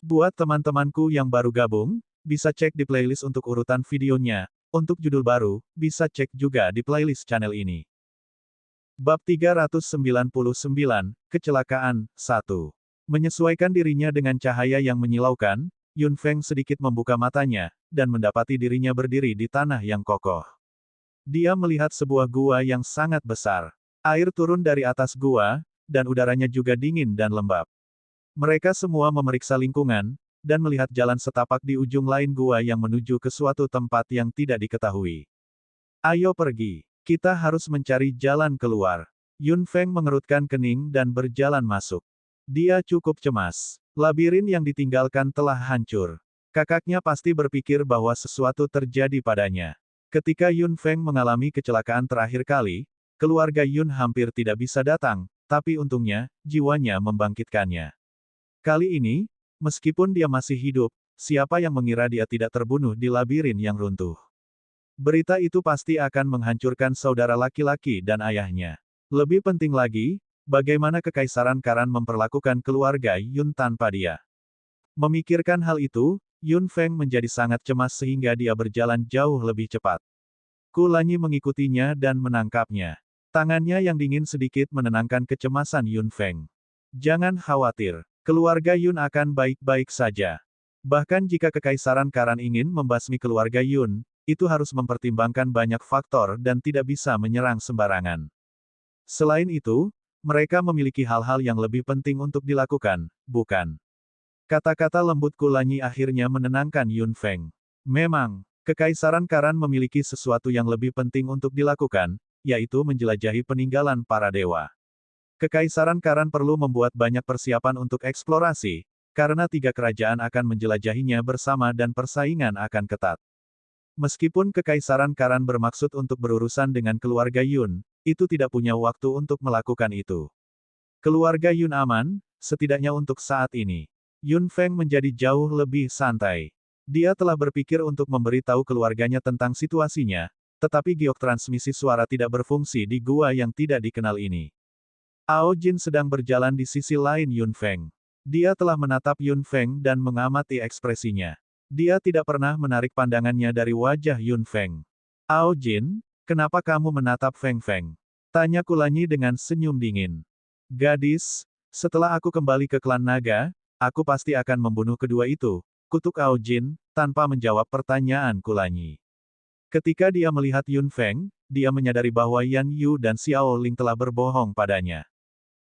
Buat teman-temanku yang baru gabung, bisa cek di playlist untuk urutan videonya. Untuk judul baru, bisa cek juga di playlist channel ini. Bab 399, Kecelakaan, 1. Menyesuaikan dirinya dengan cahaya yang menyilaukan, Yun Feng sedikit membuka matanya, dan mendapati dirinya berdiri di tanah yang kokoh. Dia melihat sebuah gua yang sangat besar. Air turun dari atas gua, dan udaranya juga dingin dan lembab. Mereka semua memeriksa lingkungan, dan melihat jalan setapak di ujung lain gua yang menuju ke suatu tempat yang tidak diketahui. Ayo pergi. Kita harus mencari jalan keluar. Yun Feng mengerutkan kening dan berjalan masuk. Dia cukup cemas. Labirin yang ditinggalkan telah hancur. Kakaknya pasti berpikir bahwa sesuatu terjadi padanya. Ketika Yun Feng mengalami kecelakaan terakhir kali, keluarga Yun hampir tidak bisa datang, tapi untungnya, jiwanya membangkitkannya. Kali ini, meskipun dia masih hidup, siapa yang mengira dia tidak terbunuh di labirin yang runtuh? Berita itu pasti akan menghancurkan saudara laki-laki dan ayahnya. Lebih penting lagi, bagaimana Kekaisaran Karan memperlakukan keluarga Yun tanpa dia. Memikirkan hal itu, Yun Feng menjadi sangat cemas sehingga dia berjalan jauh lebih cepat. Kulanyi mengikutinya dan menangkapnya. Tangannya yang dingin sedikit menenangkan kecemasan Yun Feng. Jangan khawatir, keluarga Yun akan baik-baik saja. Bahkan jika Kekaisaran Karan ingin membasmi keluarga Yun, itu harus mempertimbangkan banyak faktor dan tidak bisa menyerang sembarangan. Selain itu, mereka memiliki hal-hal yang lebih penting untuk dilakukan, bukan? Kata-kata lembut Kulanyi akhirnya menenangkan Yun Feng. Memang, Kekaisaran Karan memiliki sesuatu yang lebih penting untuk dilakukan, yaitu menjelajahi peninggalan para dewa. Kekaisaran Karan perlu membuat banyak persiapan untuk eksplorasi, karena 3 kerajaan akan menjelajahinya bersama dan persaingan akan ketat. Meskipun Kekaisaran Karan bermaksud untuk berurusan dengan keluarga Yun, itu tidak punya waktu untuk melakukan itu. Keluarga Yun aman, setidaknya untuk saat ini. Yun Feng menjadi jauh lebih santai. Dia telah berpikir untuk memberitahu keluarganya tentang situasinya, tetapi giok transmisi suara tidak berfungsi di gua yang tidak dikenal ini. Ao Jin sedang berjalan di sisi lain Yun Feng. Dia telah menatap Yun Feng dan mengamati ekspresinya. Dia tidak pernah menarik pandangannya dari wajah Yun Feng. Ao Jin, kenapa kamu menatap Feng Feng? Tanya Kulanyi dengan senyum dingin. Gadis, setelah aku kembali ke klan naga, aku pasti akan membunuh kedua itu, kutuk Ao Jin, tanpa menjawab pertanyaan Kulanyi. Ketika dia melihat Yun Feng, dia menyadari bahwa Yan Yu dan Xiao Ling telah berbohong padanya.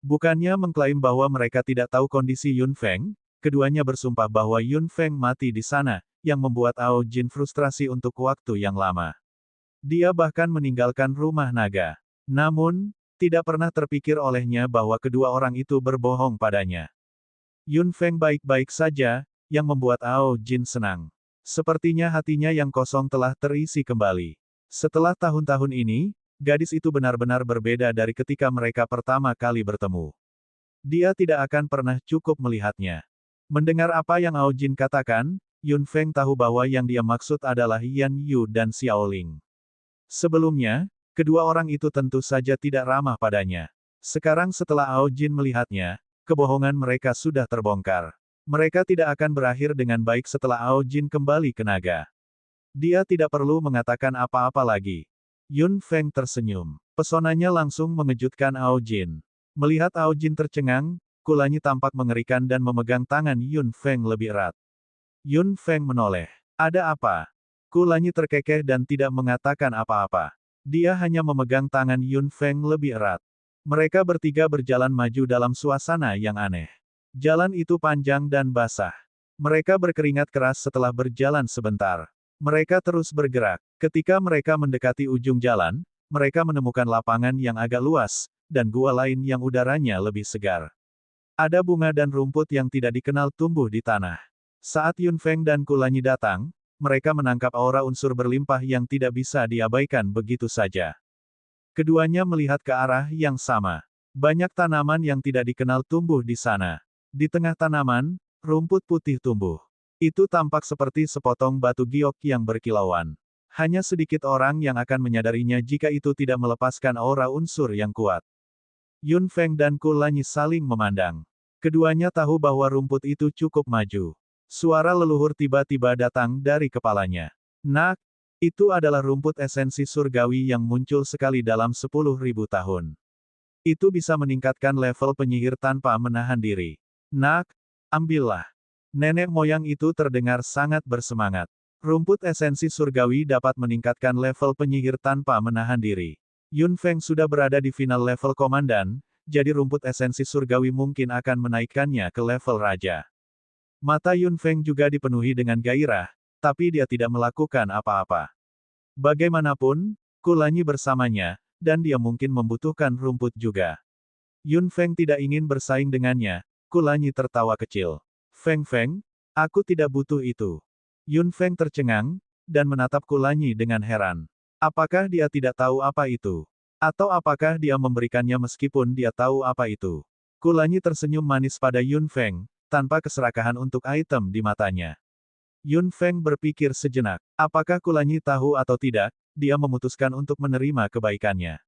Bukannya mengklaim bahwa mereka tidak tahu kondisi Yun Feng, keduanya bersumpah bahwa Yun Feng mati di sana, yang membuat Ao Jin frustrasi untuk waktu yang lama. Dia bahkan meninggalkan rumah naga. Namun, tidak pernah terpikir olehnya bahwa kedua orang itu berbohong padanya. Yun Feng baik-baik saja, yang membuat Ao Jin senang. Sepertinya hatinya yang kosong telah terisi kembali. Setelah tahun-tahun ini, gadis itu benar-benar berbeda dari ketika mereka pertama kali bertemu. Dia tidak akan pernah cukup melihatnya. Mendengar apa yang Ao Jin katakan, Yun Feng tahu bahwa yang dia maksud adalah Yan Yu dan Xiao Ling. Sebelumnya, kedua orang itu tentu saja tidak ramah padanya. Sekarang setelah Ao Jin melihatnya, kebohongan mereka sudah terbongkar. Mereka tidak akan berakhir dengan baik setelah Ao Jin kembali ke naga. Dia tidak perlu mengatakan apa-apa lagi. Yun Feng tersenyum. Pesonanya langsung mengejutkan Ao Jin. Melihat Ao Jin tercengang, Kulanyi tampak mengerikan dan memegang tangan Yun Feng lebih erat. Yun Feng menoleh. Ada apa? Kulanyi terkekeh dan tidak mengatakan apa-apa. Dia hanya memegang tangan Yun Feng lebih erat. Mereka bertiga berjalan maju dalam suasana yang aneh. Jalan itu panjang dan basah. Mereka berkeringat keras setelah berjalan sebentar. Mereka terus bergerak. Ketika mereka mendekati ujung jalan, mereka menemukan lapangan yang agak luas, dan gua lain yang udaranya lebih segar. Ada bunga dan rumput yang tidak dikenal tumbuh di tanah. Saat Yun Feng dan Kulanyi datang, mereka menangkap aura unsur berlimpah yang tidak bisa diabaikan begitu saja. Keduanya melihat ke arah yang sama. Banyak tanaman yang tidak dikenal tumbuh di sana. Di tengah tanaman, rumput putih tumbuh. Itu tampak seperti sepotong batu giok yang berkilauan. Hanya sedikit orang yang akan menyadarinya jika itu tidak melepaskan aura unsur yang kuat. Yun Feng dan Kulanyi saling memandang. Keduanya tahu bahwa rumput itu cukup maju. Suara leluhur tiba-tiba datang dari kepalanya. Nak, itu adalah rumput esensi surgawi yang muncul sekali dalam 10.000 tahun. Itu bisa meningkatkan level penyihir tanpa menahan diri. Nak, ambillah. Nenek moyang itu terdengar sangat bersemangat. Rumput esensi surgawi dapat meningkatkan level penyihir tanpa menahan diri. Yun Feng sudah berada di final level komandan, jadi rumput esensi surgawi mungkin akan menaikkannya ke level raja. Mata Yun Feng juga dipenuhi dengan gairah, tapi dia tidak melakukan apa-apa. Bagaimanapun, Kulanyi bersamanya, dan dia mungkin membutuhkan rumput juga. Yun Feng tidak ingin bersaing dengannya. Kulanyi tertawa kecil. Feng Feng, aku tidak butuh itu. Yun Feng tercengang, dan menatap Kulanyi dengan heran. Apakah dia tidak tahu apa itu? Atau apakah dia memberikannya meskipun dia tahu apa itu? Kulanyi tersenyum manis pada Yun Feng, tanpa keserakahan untuk item di matanya. Yun Feng berpikir sejenak. Apakah Kulanyi tahu atau tidak, dia memutuskan untuk menerima kebaikannya.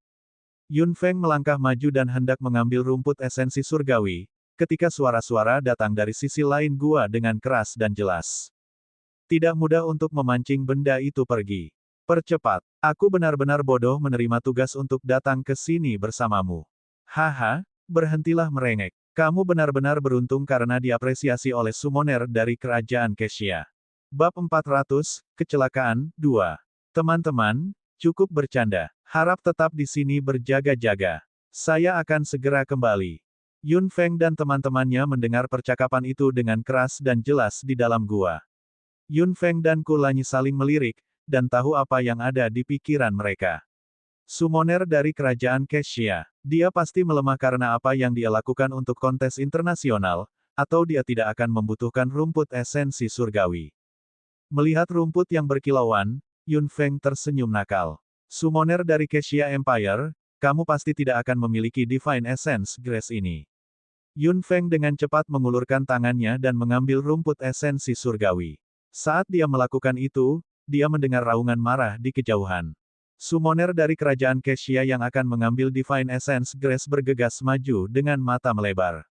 Yun Feng melangkah maju dan hendak mengambil rumput esensi surgawi, ketika suara-suara datang dari sisi lain gua dengan keras dan jelas. Tidak mudah untuk memancing benda itu pergi. Percepat, aku benar-benar bodoh menerima tugas untuk datang ke sini bersamamu. Haha, berhentilah merengek. Kamu benar-benar beruntung karena diapresiasi oleh summoner dari kerajaan Kesia. Bab 400, Kecelakaan, 2. Teman-teman, cukup bercanda. Harap tetap di sini berjaga-jaga. Saya akan segera kembali. Yun Feng dan teman-temannya mendengar percakapan itu dengan keras dan jelas di dalam gua. Yun Feng dan Kulanyi saling melirik, dan tahu apa yang ada di pikiran mereka. Summoner dari kerajaan Kesia. Dia pasti melemah karena apa yang dia lakukan untuk kontes internasional, atau dia tidak akan membutuhkan rumput esensi surgawi. Melihat rumput yang berkilauan, Yun Feng tersenyum nakal. Summoner dari Kesia Empire, kamu pasti tidak akan memiliki Divine Essence Grace ini. Yun Feng dengan cepat mengulurkan tangannya dan mengambil rumput esensi surgawi. Saat dia melakukan itu, dia mendengar raungan marah di kejauhan. Summoner dari kerajaan Kesia yang akan mengambil Divine Essence Grace bergegas maju dengan mata melebar.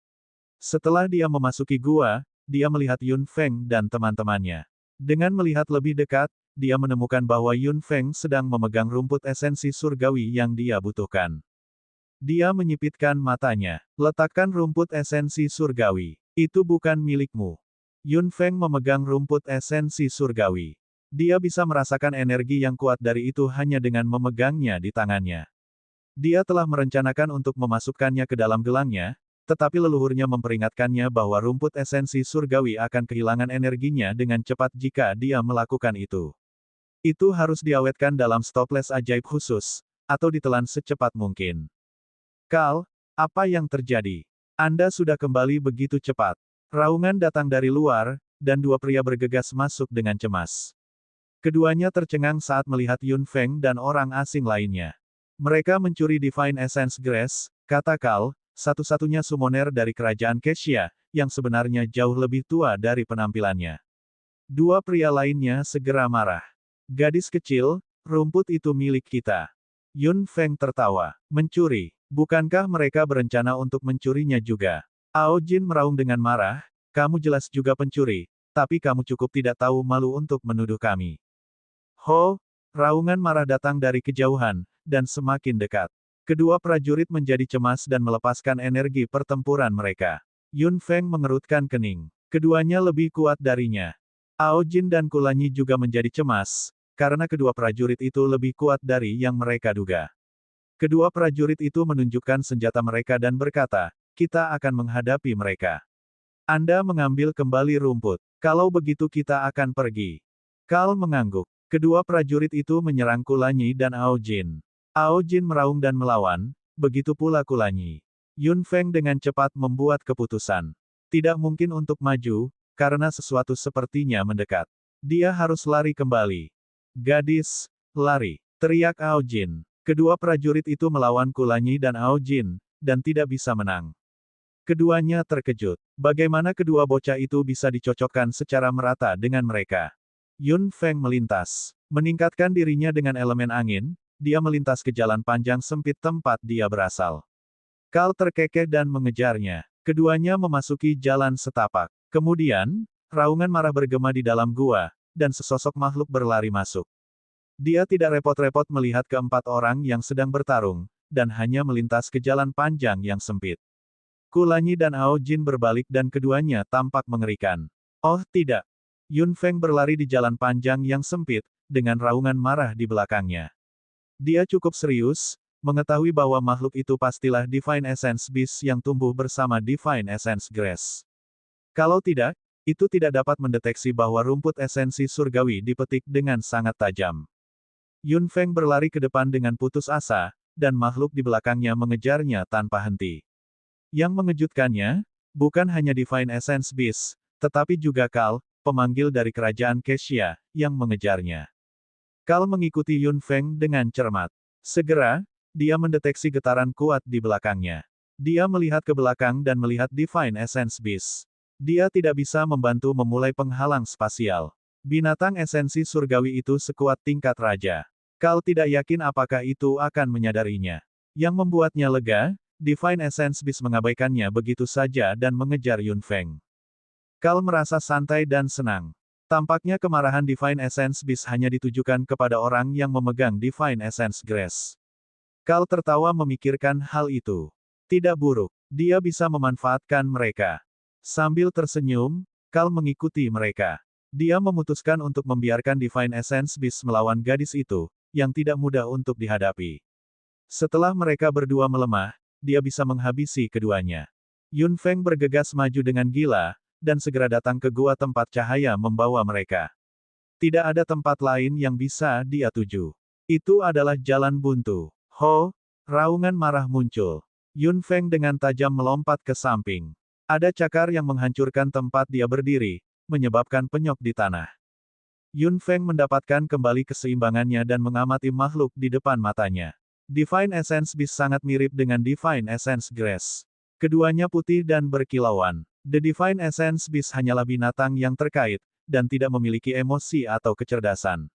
Setelah dia memasuki gua, dia melihat Yun Feng dan teman-temannya. Dengan melihat lebih dekat, dia menemukan bahwa Yun Feng sedang memegang rumput esensi surgawi yang dia butuhkan. Dia menyipitkan matanya. Letakkan rumput esensi surgawi. Itu bukan milikmu. Yun Feng memegang rumput esensi surgawi. Dia bisa merasakan energi yang kuat dari itu hanya dengan memegangnya di tangannya. Dia telah merencanakan untuk memasukkannya ke dalam gelangnya, tetapi leluhurnya memperingatkannya bahwa rumput esensi surgawi akan kehilangan energinya dengan cepat jika dia melakukan itu. Itu harus diawetkan dalam stoples ajaib khusus, atau ditelan secepat mungkin. Kal, apa yang terjadi? Anda sudah kembali begitu cepat. Raungan datang dari luar, dan dua pria bergegas masuk dengan cemas. Keduanya tercengang saat melihat Yun Feng dan orang asing lainnya. Mereka mencuri Divine Essence Grace, kata Kal, satu-satunya summoner dari kerajaan Kesia, yang sebenarnya jauh lebih tua dari penampilannya. Dua pria lainnya segera marah. Gadis kecil, rumput itu milik kita. Yun Feng tertawa. Mencuri. Bukankah mereka berencana untuk mencurinya juga? Ao Jin meraung dengan marah, kamu jelas juga pencuri, tapi kamu cukup tidak tahu malu untuk menuduh kami. Ho, raungan marah datang dari kejauhan, dan semakin dekat. Kedua prajurit menjadi cemas dan melepaskan energi pertempuran mereka. Yun Feng mengerutkan kening. Keduanya lebih kuat darinya. Ao Jin dan Kulanyi juga menjadi cemas, karena kedua prajurit itu lebih kuat dari yang mereka duga. Kedua prajurit itu menunjukkan senjata mereka dan berkata, kita akan menghadapi mereka. Anda mengambil kembali rumput. Kalau begitu kita akan pergi. Kal mengangguk. Kedua prajurit itu menyerang Kulanyi dan Ao Jin. Ao Jin meraung dan melawan, begitu pula Kulanyi. Yun Feng dengan cepat membuat keputusan. Tidak mungkin untuk maju, karena sesuatu sepertinya mendekat. Dia harus lari kembali. Gadis, lari, teriak Ao Jin. Kedua prajurit itu melawan Kulanyi dan Ao Jin, dan tidak bisa menang. Keduanya terkejut. Bagaimana kedua bocah itu bisa dicocokkan secara merata dengan mereka? Yun Feng melintas. Meningkatkan dirinya dengan elemen angin, dia melintas ke jalan panjang sempit tempat dia berasal. Kal terkekeh dan mengejarnya. Keduanya memasuki jalan setapak. Kemudian, Raungan marah bergema di dalam gua, dan sesosok makhluk berlari masuk. Dia tidak repot-repot melihat keempat orang yang sedang bertarung, dan hanya melintas ke jalan panjang yang sempit. Kulanyi dan Ao Jin berbalik dan keduanya tampak mengerikan. Oh tidak! Yun Feng berlari di jalan panjang yang sempit, dengan raungan marah di belakangnya. Dia cukup serius, mengetahui bahwa makhluk itu pastilah Divine Essence Beast yang tumbuh bersama Divine Essence Grass. Kalau tidak, itu tidak dapat mendeteksi bahwa rumput esensi surgawi dipetik dengan sangat tajam. Yun Feng berlari ke depan dengan putus asa, dan makhluk di belakangnya mengejarnya tanpa henti. Yang mengejutkannya, bukan hanya Divine Essence Beast, tetapi juga Kal, pemanggil dari kerajaan Kesia, yang mengejarnya. Kal mengikuti Yun Feng dengan cermat. Segera, dia mendeteksi getaran kuat di belakangnya. Dia melihat ke belakang dan melihat Divine Essence Beast. Dia tidak bisa membantu memulai penghalang spasial. Binatang esensi surgawi itu sekuat tingkat raja. Kal tidak yakin apakah itu akan menyadarinya. Yang membuatnya lega, Divine Essence Beast mengabaikannya begitu saja dan mengejar Yun Feng. Kal merasa santai dan senang. Tampaknya kemarahan Divine Essence Beast hanya ditujukan kepada orang yang memegang Divine Essence Grace. Kal tertawa memikirkan hal itu. Tidak buruk, dia bisa memanfaatkan mereka. Sambil tersenyum, Kal mengikuti mereka. Dia memutuskan untuk membiarkan Divine Essence Beast melawan gadis itu, yang tidak mudah untuk dihadapi. Setelah mereka berdua melemah, dia bisa menghabisi keduanya. Yun Feng bergegas maju dengan gila, dan segera datang ke gua tempat cahaya membawa mereka. Tidak ada tempat lain yang bisa dia tuju. Itu adalah jalan buntu. Ho! Raungan marah muncul. Yun Feng dengan tajam melompat ke samping. Ada cakar yang menghancurkan tempat dia berdiri, menyebabkan penyok di tanah. Yun Feng mendapatkan kembali keseimbangannya dan mengamati makhluk di depan matanya. Divine Essence Beast sangat mirip dengan Divine Essence Grace. Keduanya putih dan berkilauan. The Divine Essence Beast hanyalah binatang yang terkait, dan tidak memiliki emosi atau kecerdasan.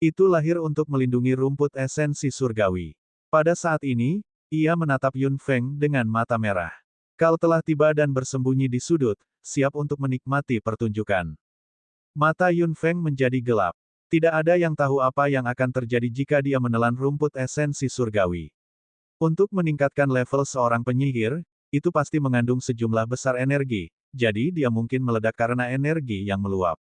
Itu lahir untuk melindungi rumput esensi surgawi. Pada saat ini, ia menatap Yun Feng dengan mata merah. Kal telah tiba dan bersembunyi di sudut, siap untuk menikmati pertunjukan. Mata Yun Feng menjadi gelap. Tidak ada yang tahu apa yang akan terjadi jika dia menelan rumput esensi surgawi. Untuk meningkatkan level seorang penyihir, itu pasti mengandung sejumlah besar energi, jadi dia mungkin meledak karena energi yang meluap.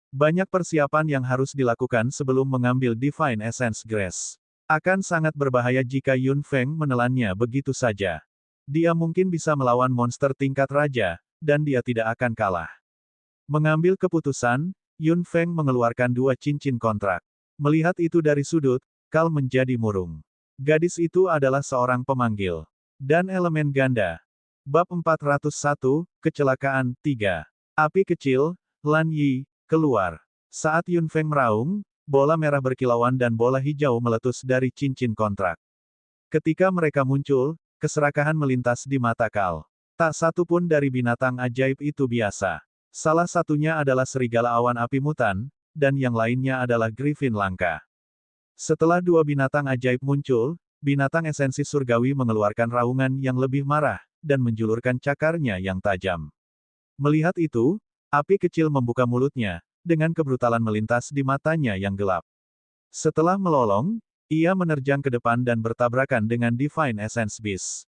Banyak persiapan yang harus dilakukan sebelum mengambil Divine Essence Grace. Akan sangat berbahaya jika Yun Feng menelannya begitu saja. Dia mungkin bisa melawan monster tingkat raja, dan dia tidak akan kalah. Mengambil keputusan, Yun Feng mengeluarkan 2 cincin kontrak. Melihat itu dari sudut, Kal menjadi murung. Gadis itu adalah seorang pemanggil. Dan elemen ganda. Bab 401, Kecelakaan 3. Api kecil, Lan Yi, keluar. Saat Yun Feng meraung, bola merah berkilauan dan bola hijau meletus dari cincin kontrak. Ketika mereka muncul, keserakahan melintas di mata Kal. Tak satu pun dari binatang ajaib itu biasa. Salah satunya adalah serigala awan api mutan, dan yang lainnya adalah griffin langka. Setelah 2 binatang ajaib muncul, binatang esensi surgawi mengeluarkan raungan yang lebih marah, dan menjulurkan cakarnya yang tajam. Melihat itu, api kecil membuka mulutnya, dengan kebrutalan melintas di matanya yang gelap. Setelah melolong, ia menerjang ke depan dan bertabrakan dengan Divine Essence Beast.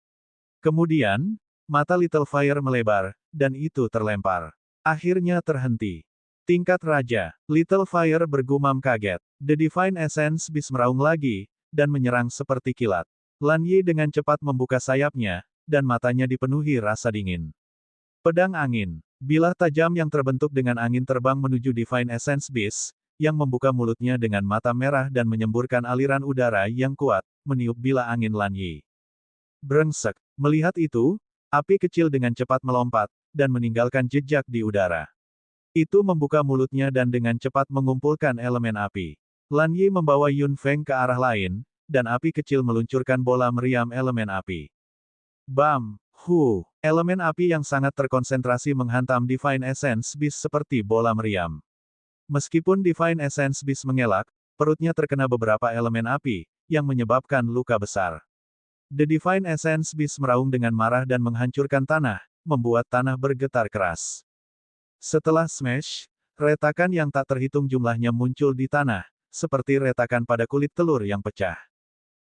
Kemudian, mata Little Fire melebar, dan itu terlempar. Akhirnya terhenti. Tingkat raja, Little Fire bergumam kaget. The Divine Essence Beast meraung lagi, dan menyerang seperti kilat. Lan Yi dengan cepat membuka sayapnya, dan matanya dipenuhi rasa dingin. Pedang angin. Bilah tajam yang terbentuk dengan angin terbang menuju Divine Essence Beast, yang membuka mulutnya dengan mata merah dan menyemburkan aliran udara yang kuat, meniup bilah angin Lan Yi. Brengsek. Melihat itu, api kecil dengan cepat melompat, dan meninggalkan jejak di udara. Itu membuka mulutnya dan dengan cepat mengumpulkan elemen api. Lan Yi membawa Yun Feng ke arah lain, dan api kecil meluncurkan bola meriam elemen api. Bam! Hu! Elemen api yang sangat terkonsentrasi menghantam Divine Essence Beast seperti bola meriam. Meskipun Divine Essence Beast mengelak, perutnya terkena beberapa elemen api, yang menyebabkan luka besar. The Divine Essence Beast meraung dengan marah dan menghancurkan tanah, membuat tanah bergetar keras. Setelah smash, retakan yang tak terhitung jumlahnya muncul di tanah, seperti retakan pada kulit telur yang pecah.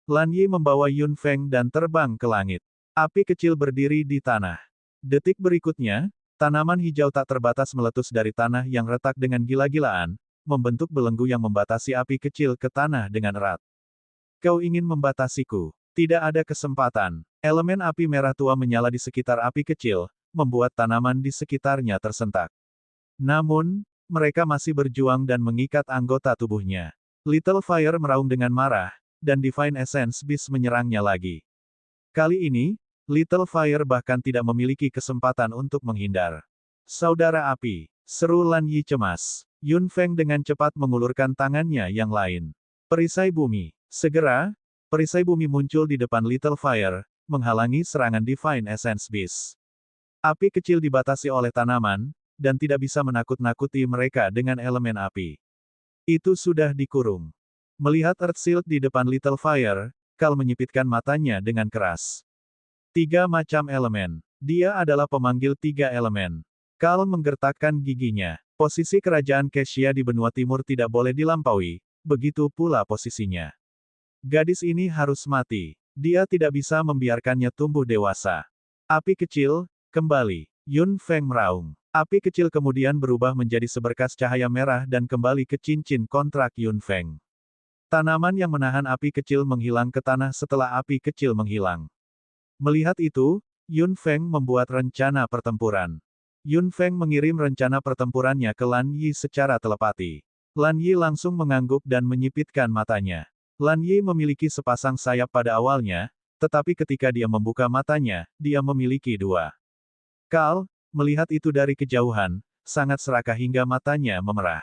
Lan Yi membawa Yun Feng dan terbang ke langit. Api kecil berdiri di tanah. Detik berikutnya, tanaman hijau tak terbatas meletus dari tanah yang retak dengan gila-gilaan, membentuk belenggu yang membatasi api kecil ke tanah dengan erat. Kau ingin membatasiku? Tidak ada kesempatan. Elemen api merah tua menyala di sekitar api kecil, membuat tanaman di sekitarnya tersentak. Namun, mereka masih berjuang dan mengikat anggota tubuhnya. Little Fire meraung dengan marah, dan Divine Essence Beast menyerangnya lagi. Kali ini, Little Fire bahkan tidak memiliki kesempatan untuk menghindar. Saudara api, seru Lan Yi cemas. Yun Feng dengan cepat mengulurkan tangannya yang lain. Perisai bumi. Segera, perisai bumi muncul di depan Little Fire, menghalangi serangan Divine Essence Beast. Api kecil dibatasi oleh tanaman, dan tidak bisa menakut-nakuti mereka dengan elemen api. Itu sudah dikurung. Melihat Earth Shield di depan Little Fire, Kal menyipitkan matanya dengan keras. 3 macam elemen. Dia adalah pemanggil 3 elemen. Kal menggertakkan giginya. Posisi kerajaan Kessia di benua timur tidak boleh dilampaui, begitu pula posisinya. Gadis ini harus mati. Dia tidak bisa membiarkannya tumbuh dewasa. Api kecil, kembali. Yun Feng meraung. Api kecil kemudian berubah menjadi seberkas cahaya merah dan kembali ke cincin kontrak Yun Feng. Tanaman yang menahan api kecil menghilang ke tanah setelah api kecil menghilang. Melihat itu, Yun Feng membuat rencana pertempuran. Yun Feng mengirim rencana pertempurannya ke Lan Yi secara telepati. Lan Yi langsung mengangguk dan menyipitkan matanya. Lan Yi memiliki sepasang sayap pada awalnya, tetapi ketika dia membuka matanya, dia memiliki 2. Kal, melihat itu dari kejauhan, sangat serakah hingga matanya memerah.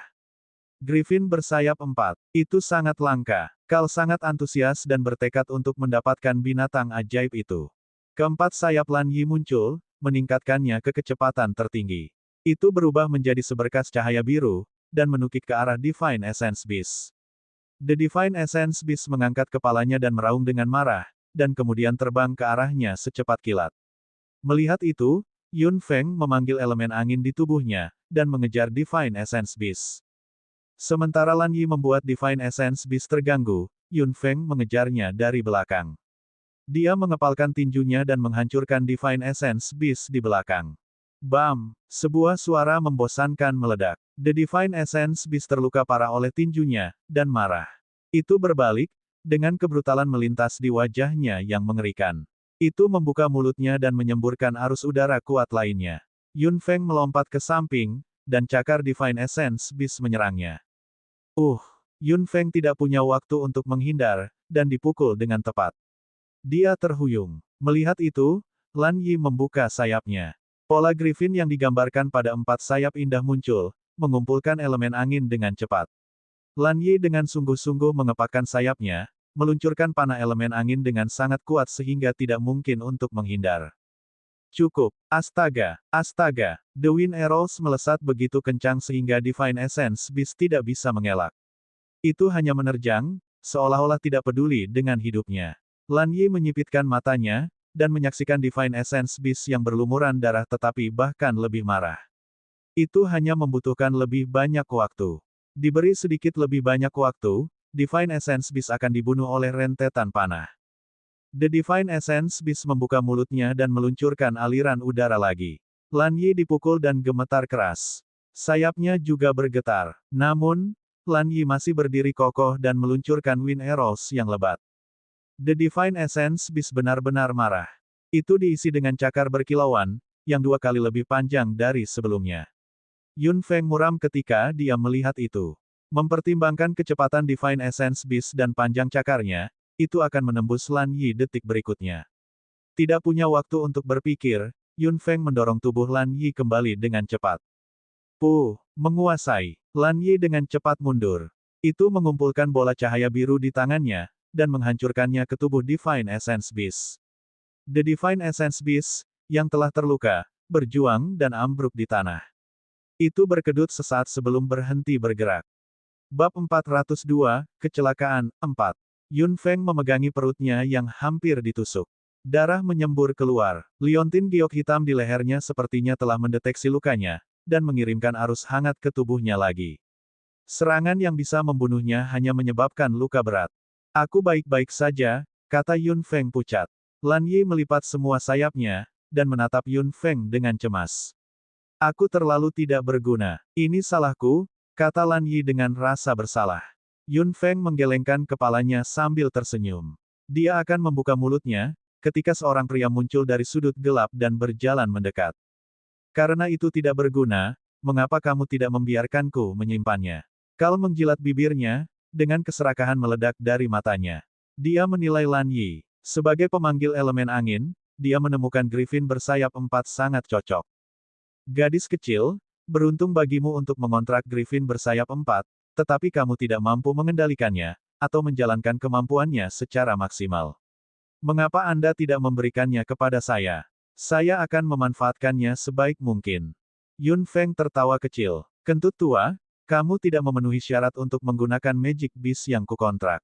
Griffin bersayap 4. Itu sangat langka. Kal sangat antusias dan bertekad untuk mendapatkan binatang ajaib itu. Keempat sayap Lan Yi muncul, meningkatkannya ke kecepatan tertinggi. Itu berubah menjadi seberkas cahaya biru, dan menukik ke arah Divine Essence Beast. The Divine Essence Beast mengangkat kepalanya dan meraung dengan marah, dan kemudian terbang ke arahnya secepat kilat. Melihat itu, Yun Feng memanggil elemen angin di tubuhnya, dan mengejar Divine Essence Beast. Sementara Lan Yi membuat Divine Essence Beast terganggu, Yun Feng mengejarnya dari belakang. Dia mengepalkan tinjunya dan menghancurkan Divine Essence Beast di belakang. Bam! Sebuah suara membosankan meledak. The Divine Essence Beast terluka parah oleh tinjunya, dan marah. Itu berbalik, dengan kebrutalan melintas di wajahnya yang mengerikan. Itu membuka mulutnya dan menyemburkan arus udara kuat lainnya. Yun Feng melompat ke samping, dan cakar Divine Essence Beast menyerangnya. Yun Feng tidak punya waktu untuk menghindar, dan dipukul dengan tepat. Dia terhuyung. Melihat itu, Lan Yi membuka sayapnya. Pola Griffin yang digambarkan pada 4 sayap indah muncul, mengumpulkan elemen angin dengan cepat. Lan Yi dengan sungguh-sungguh mengepakkan sayapnya, meluncurkan panah elemen angin dengan sangat kuat sehingga tidak mungkin untuk menghindar. Cukup. Astaga, astaga. The Wind Arrows melesat begitu kencang sehingga Divine Essence Beast tidak bisa mengelak. Itu hanya menerjang, seolah-olah tidak peduli dengan hidupnya. Lan Yi menyipitkan matanya, dan menyaksikan Divine Essence Beast yang berlumuran darah tetapi bahkan lebih marah. Itu hanya membutuhkan lebih banyak waktu. Diberi sedikit lebih banyak waktu, Divine Essence Beast akan dibunuh oleh rentetan panah. The Divine Essence Beast membuka mulutnya dan meluncurkan aliran udara lagi. Lan Yi dipukul dan gemetar keras. Sayapnya juga bergetar. Namun, Lan Yi masih berdiri kokoh dan meluncurkan Wind Arrows yang lebat. The Divine Essence Beast benar-benar marah. Itu diisi dengan cakar berkilauan, yang 2 kali lebih panjang dari sebelumnya. Yun Feng muram ketika dia melihat itu. Mempertimbangkan kecepatan Divine Essence Beast dan panjang cakarnya, itu akan menembus Lan Yi detik berikutnya. Tidak punya waktu untuk berpikir, Yun Feng mendorong tubuh Lan Yi kembali dengan cepat. Menguasai. Lan Yi dengan cepat mundur. Itu mengumpulkan bola cahaya biru di tangannya, dan menghancurkannya ke tubuh Divine Essence Beast. The Divine Essence Beast, yang telah terluka, berjuang dan ambruk di tanah. Itu berkedut sesaat sebelum berhenti bergerak. Bab 402, Kecelakaan, 4. Yun Feng memegangi perutnya yang hampir ditusuk. Darah menyembur keluar. Liontin giok hitam di lehernya sepertinya telah mendeteksi lukanya, dan mengirimkan arus hangat ke tubuhnya lagi. Serangan yang bisa membunuhnya hanya menyebabkan luka berat. Aku baik-baik saja, kata Yun Feng pucat. Lan Yi melipat semua sayapnya, dan menatap Yun Feng dengan cemas. Aku terlalu tidak berguna. Ini salahku, kata Lan Yi dengan rasa bersalah. Yun Feng menggelengkan kepalanya sambil tersenyum. Dia akan membuka mulutnya, ketika seorang pria muncul dari sudut gelap dan berjalan mendekat. Karena itu tidak berguna, mengapa kamu tidak membiarkanku menyimpannya? Kal menjilat bibirnya, dengan keserakahan meledak dari matanya. Dia menilai Lan Yi. Sebagai pemanggil elemen angin, dia menemukan Griffin bersayap 4 sangat cocok. Gadis kecil, beruntung bagimu untuk mengontrak Griffin bersayap 4, tetapi kamu tidak mampu mengendalikannya, atau menjalankan kemampuannya secara maksimal. Mengapa Anda tidak memberikannya kepada saya? Saya akan memanfaatkannya sebaik mungkin. Yun Feng tertawa kecil. Kentut tua, kamu tidak memenuhi syarat untuk menggunakan Magic Beast yang kukontrak.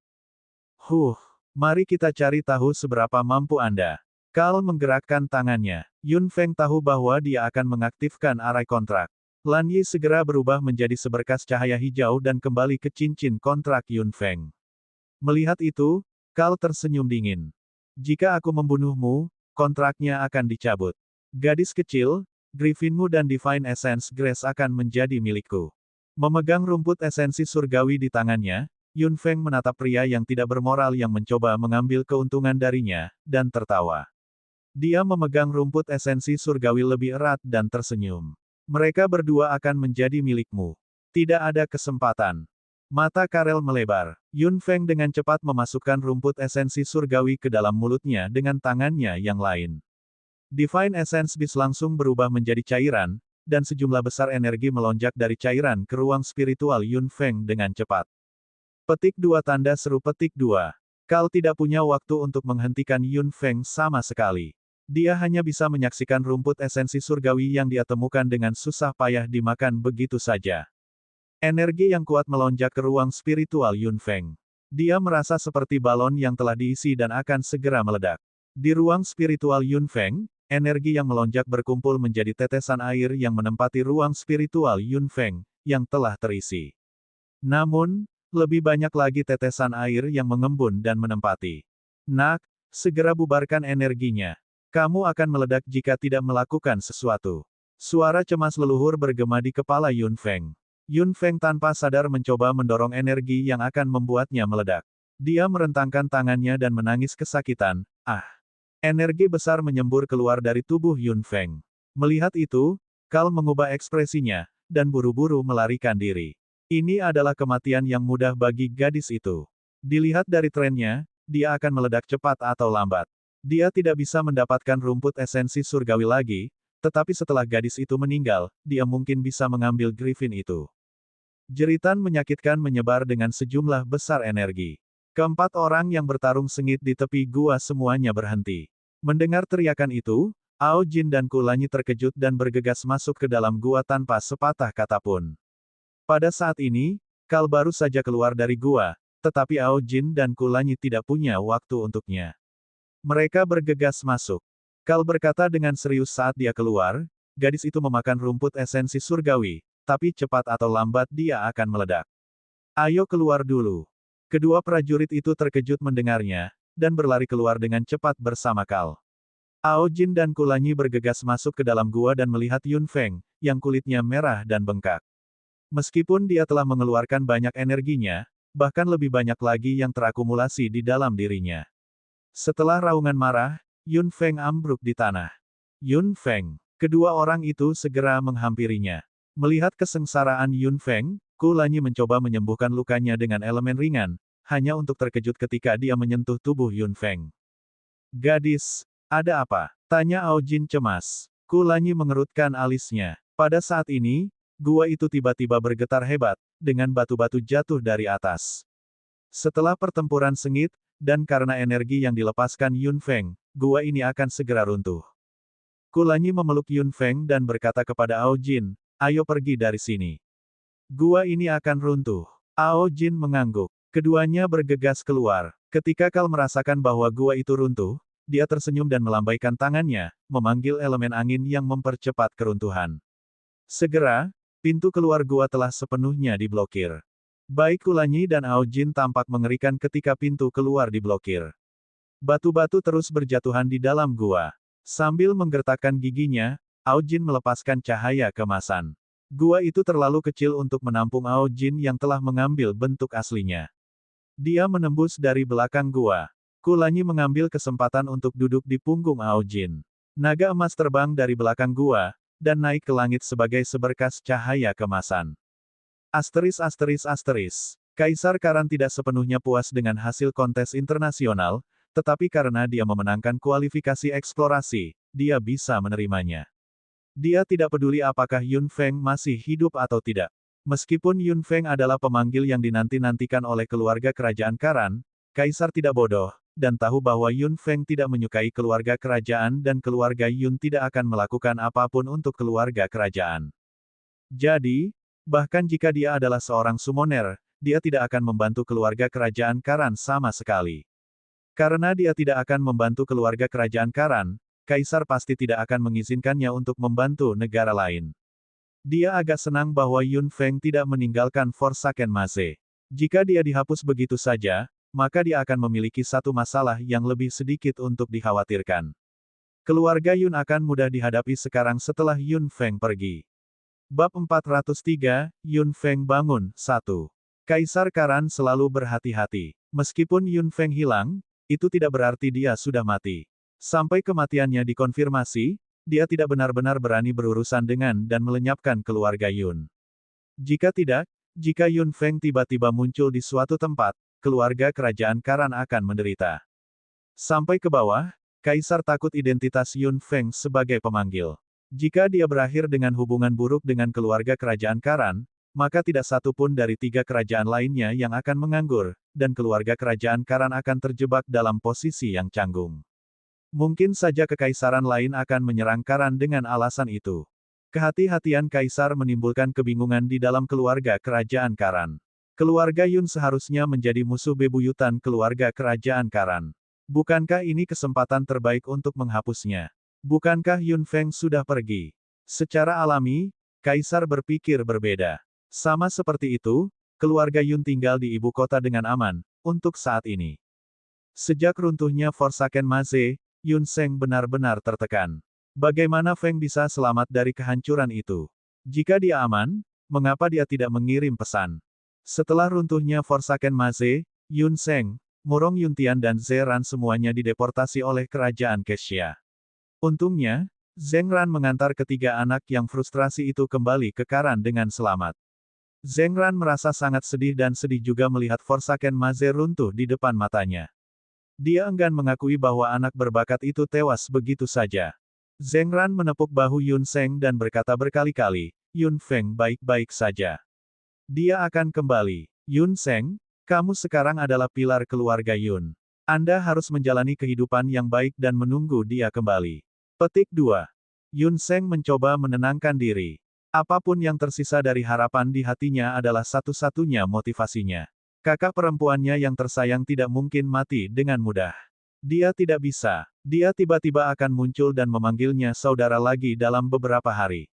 Mari kita cari tahu seberapa mampu Anda. Kal menggerakkan tangannya. Yun Feng tahu bahwa dia akan mengaktifkan arai kontrak. Lan Yi segera berubah menjadi seberkas cahaya hijau dan kembali ke cincin kontrak Yun Feng. Melihat itu, Kal tersenyum dingin. Jika aku membunuhmu, kontraknya akan dicabut. Gadis kecil, Griffinmu dan Divine Essence Grace akan menjadi milikku. Memegang rumput esensi surgawi di tangannya, Yun Feng menatap pria yang tidak bermoral yang mencoba mengambil keuntungan darinya, dan tertawa. Dia memegang rumput esensi surgawi lebih erat dan tersenyum. Mereka berdua akan menjadi milikmu. Tidak ada kesempatan. Mata Karel melebar. Yun Feng dengan cepat memasukkan rumput esensi surgawi ke dalam mulutnya dengan tangannya yang lain. Divine Essence Beast langsung berubah menjadi cairan, dan sejumlah besar energi melonjak dari cairan ke ruang spiritual Yun Feng dengan cepat. Petik 2 tanda seru petik 2. Kal tidak punya waktu untuk menghentikan Yun Feng sama sekali. Dia hanya bisa menyaksikan rumput esensi surgawi yang dia temukan dengan susah payah dimakan begitu saja. Energi yang kuat melonjak ke ruang spiritual Yun Feng. Dia merasa seperti balon yang telah diisi dan akan segera meledak. Di ruang spiritual Yun Feng, energi yang melonjak berkumpul menjadi tetesan air yang menempati ruang spiritual Yun Feng, yang telah terisi. Namun, lebih banyak lagi tetesan air yang mengembun dan menempati. Nak, segera bubarkan energinya. Kamu akan meledak jika tidak melakukan sesuatu. Suara cemas leluhur bergema di kepala Yun Feng. Yun Feng tanpa sadar mencoba mendorong energi yang akan membuatnya meledak. Dia merentangkan tangannya dan menangis kesakitan. Energi besar menyembur keluar dari tubuh Yun Feng. Melihat itu, Kal mengubah ekspresinya, dan buru-buru melarikan diri. Ini adalah kematian yang mudah bagi gadis itu. Dilihat dari trennya, dia akan meledak cepat atau lambat. Dia tidak bisa mendapatkan rumput esensi surgawi lagi, tetapi setelah gadis itu meninggal, dia mungkin bisa mengambil Griffin itu. Jeritan menyakitkan menyebar dengan sejumlah besar energi. Keempat orang yang bertarung sengit di tepi gua semuanya berhenti. Mendengar teriakan itu, Ao Jin dan Kulanyi terkejut dan bergegas masuk ke dalam gua tanpa sepatah kata pun. Pada saat ini, Kal baru saja keluar dari gua, tetapi Ao Jin dan Kulanyi tidak punya waktu untuknya. Mereka bergegas masuk. Kal berkata dengan serius saat dia keluar, gadis itu memakan rumput esensi surgawi, tapi cepat atau lambat dia akan meledak. Ayo keluar dulu. Kedua prajurit itu terkejut mendengarnya, dan berlari keluar dengan cepat bersama Kal. Ao Jin dan Kulanyi bergegas masuk ke dalam gua dan melihat Yun Feng, yang kulitnya merah dan bengkak. Meskipun dia telah mengeluarkan banyak energinya, bahkan lebih banyak lagi yang terakumulasi di dalam dirinya. Setelah raungan marah, Yun Feng ambruk di tanah. Yun Feng. Kedua orang itu segera menghampirinya. Melihat kesengsaraan Yun Feng, Kulanyi mencoba menyembuhkan lukanya dengan elemen ringan, hanya untuk terkejut ketika dia menyentuh tubuh Yun Feng. Gadis, ada apa? Tanya Ao Jin cemas. Kulanyi mengerutkan alisnya. Pada saat ini, gua itu tiba-tiba bergetar hebat, dengan batu-batu jatuh dari atas. Setelah pertempuran sengit, dan karena energi yang dilepaskan Yun Feng, gua ini akan segera runtuh. Kulanyi memeluk Yun Feng dan berkata kepada Ao Jin, ayo pergi dari sini. Gua ini akan runtuh. Ao Jin mengangguk. Keduanya bergegas keluar. Ketika Kal merasakan bahwa gua itu runtuh, dia tersenyum dan melambaikan tangannya, memanggil elemen angin yang mempercepat keruntuhan. Segera, pintu keluar gua telah sepenuhnya diblokir. Baik Kulanyi dan Aojin tampak mengerikan ketika pintu keluar diblokir. Batu-batu terus berjatuhan di dalam gua. Sambil menggertakkan giginya, Aojin melepaskan cahaya kemasan. Gua itu terlalu kecil untuk menampung Aojin yang telah mengambil bentuk aslinya. Dia menembus dari belakang gua. Kulanyi mengambil kesempatan untuk duduk di punggung Aojin. Naga emas terbang dari belakang gua, dan naik ke langit sebagai seberkas cahaya kemasan. *****. Kaisar Karan tidak sepenuhnya puas dengan hasil kontes internasional, tetapi karena dia memenangkan kualifikasi eksplorasi, dia bisa menerimanya. Dia tidak peduli apakah Yun Feng masih hidup atau tidak. Meskipun Yun Feng adalah pemanggil yang dinanti-nantikan oleh keluarga kerajaan Karan, Kaisar tidak bodoh, dan tahu bahwa Yun Feng tidak menyukai keluarga kerajaan dan keluarga Yun tidak akan melakukan apapun untuk keluarga kerajaan. Jadi, bahkan jika dia adalah seorang summoner, dia tidak akan membantu keluarga kerajaan Karan sama sekali. Karena dia tidak akan membantu keluarga kerajaan Karan, Kaisar pasti tidak akan mengizinkannya untuk membantu negara lain. Dia agak senang bahwa Yun Feng tidak meninggalkan Forsaken Maze. Jika dia dihapus begitu saja, maka dia akan memiliki satu masalah yang lebih sedikit untuk dikhawatirkan. Keluarga Yun akan mudah dihadapi sekarang setelah Yun Feng pergi. Bab 403, Yun Feng bangun, 1. Kaisar Karan selalu berhati-hati. Meskipun Yun Feng hilang, itu tidak berarti dia sudah mati. Sampai kematiannya dikonfirmasi, dia tidak benar-benar berani berurusan dengan dan melenyapkan keluarga Yun. Jika tidak, jika Yun Feng tiba-tiba muncul di suatu tempat, keluarga kerajaan Karan akan menderita. Sampai ke bawah, Kaisar takut identitas Yun Feng sebagai pemanggil. Jika dia berakhir dengan hubungan buruk dengan keluarga kerajaan Karan, maka tidak satu pun dari 3 kerajaan lainnya yang akan menganggur, dan keluarga kerajaan Karan akan terjebak dalam posisi yang canggung. Mungkin saja kekaisaran lain akan menyerang Karan dengan alasan itu. Kehati-hatian Kaisar menimbulkan kebingungan di dalam keluarga kerajaan Karan. Keluarga Yun seharusnya menjadi musuh bebuyutan keluarga kerajaan Karan. Bukankah ini kesempatan terbaik untuk menghapusnya? Bukankah Yun Feng sudah pergi? Secara alami, Kaisar berpikir berbeda. Sama seperti itu, keluarga Yun tinggal di ibu kota dengan aman, untuk saat ini. Sejak runtuhnya Forsaken Maze, Yun Feng benar-benar tertekan. Bagaimana Feng bisa selamat dari kehancuran itu? Jika dia aman, mengapa dia tidak mengirim pesan? Setelah runtuhnya Forsaken Maze, Yun Feng, Murong Yuntian dan Zeran semuanya dideportasi oleh kerajaan Kexia. Untungnya, Zheng Ran mengantar ketiga anak yang frustrasi itu kembali ke Karan dengan selamat. Zheng Ran merasa sangat sedih dan sedih juga melihat Forsaken Maze runtuh di depan matanya. Dia enggan mengakui bahwa anak berbakat itu tewas begitu saja. Zheng Ran menepuk bahu Yun Feng dan berkata berkali-kali, Yun Feng baik-baik saja. Dia akan kembali. Yun Feng, kamu sekarang adalah pilar keluarga Yun. Anda harus menjalani kehidupan yang baik dan menunggu dia kembali. Petik 2. Yun Feng mencoba menenangkan diri. Apapun yang tersisa dari harapan di hatinya adalah satu-satunya motivasinya. Kakak perempuannya yang tersayang tidak mungkin mati dengan mudah. Dia tidak bisa. Dia tiba-tiba akan muncul dan memanggilnya saudara lagi dalam beberapa hari.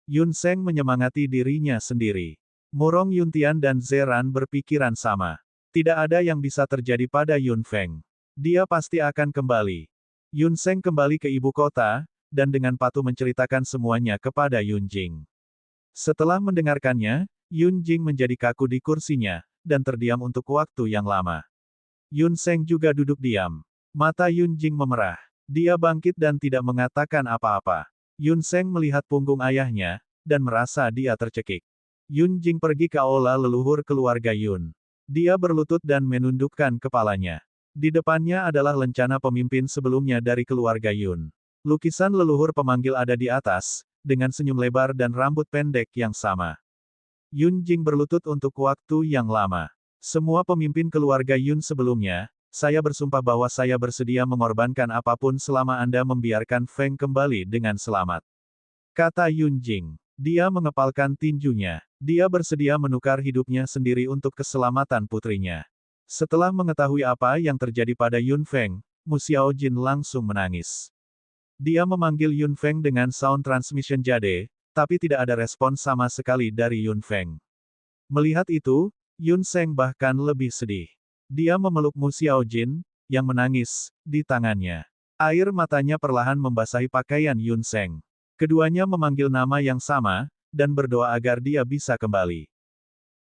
Yun Feng menyemangati dirinya sendiri. Murong Yuntian dan Zeran berpikiran sama. Tidak ada yang bisa terjadi pada Yun Feng. Dia pasti akan kembali. Yun Feng kembali ke ibu kota, dan dengan patuh menceritakan semuanya kepada Yun Jing. Setelah mendengarkannya, Yun Jing menjadi kaku di kursinya, dan terdiam untuk waktu yang lama. Yun Feng juga duduk diam. Mata Yun Jing memerah. Dia bangkit dan tidak mengatakan apa-apa. Yun Feng melihat punggung ayahnya, dan merasa dia tercekik. Yun Jing pergi ke aula leluhur keluarga Yun. Dia berlutut dan menundukkan kepalanya. Di depannya adalah lencana pemimpin sebelumnya dari keluarga Yun. Lukisan leluhur pemanggil ada di atas, dengan senyum lebar dan rambut pendek yang sama. Yun Jing berlutut untuk waktu yang lama. Semua pemimpin keluarga Yun sebelumnya, saya bersumpah bahwa saya bersedia mengorbankan apapun selama Anda membiarkan Feng kembali dengan selamat. Kata Yun Jing. Dia mengepalkan tinjunya. Dia bersedia menukar hidupnya sendiri untuk keselamatan putrinya. Setelah mengetahui apa yang terjadi pada Yun Feng, Mu Xiaojin langsung menangis. Dia memanggil Yun Feng dengan sound transmission jade, tapi tidak ada respons sama sekali dari Yun Feng. Melihat itu, Yun Sheng bahkan lebih sedih. Dia memeluk Mu Xiaojin, yang menangis, di tangannya. Air matanya perlahan membasahi pakaian Yun Sheng. Keduanya memanggil nama yang sama, dan berdoa agar dia bisa kembali.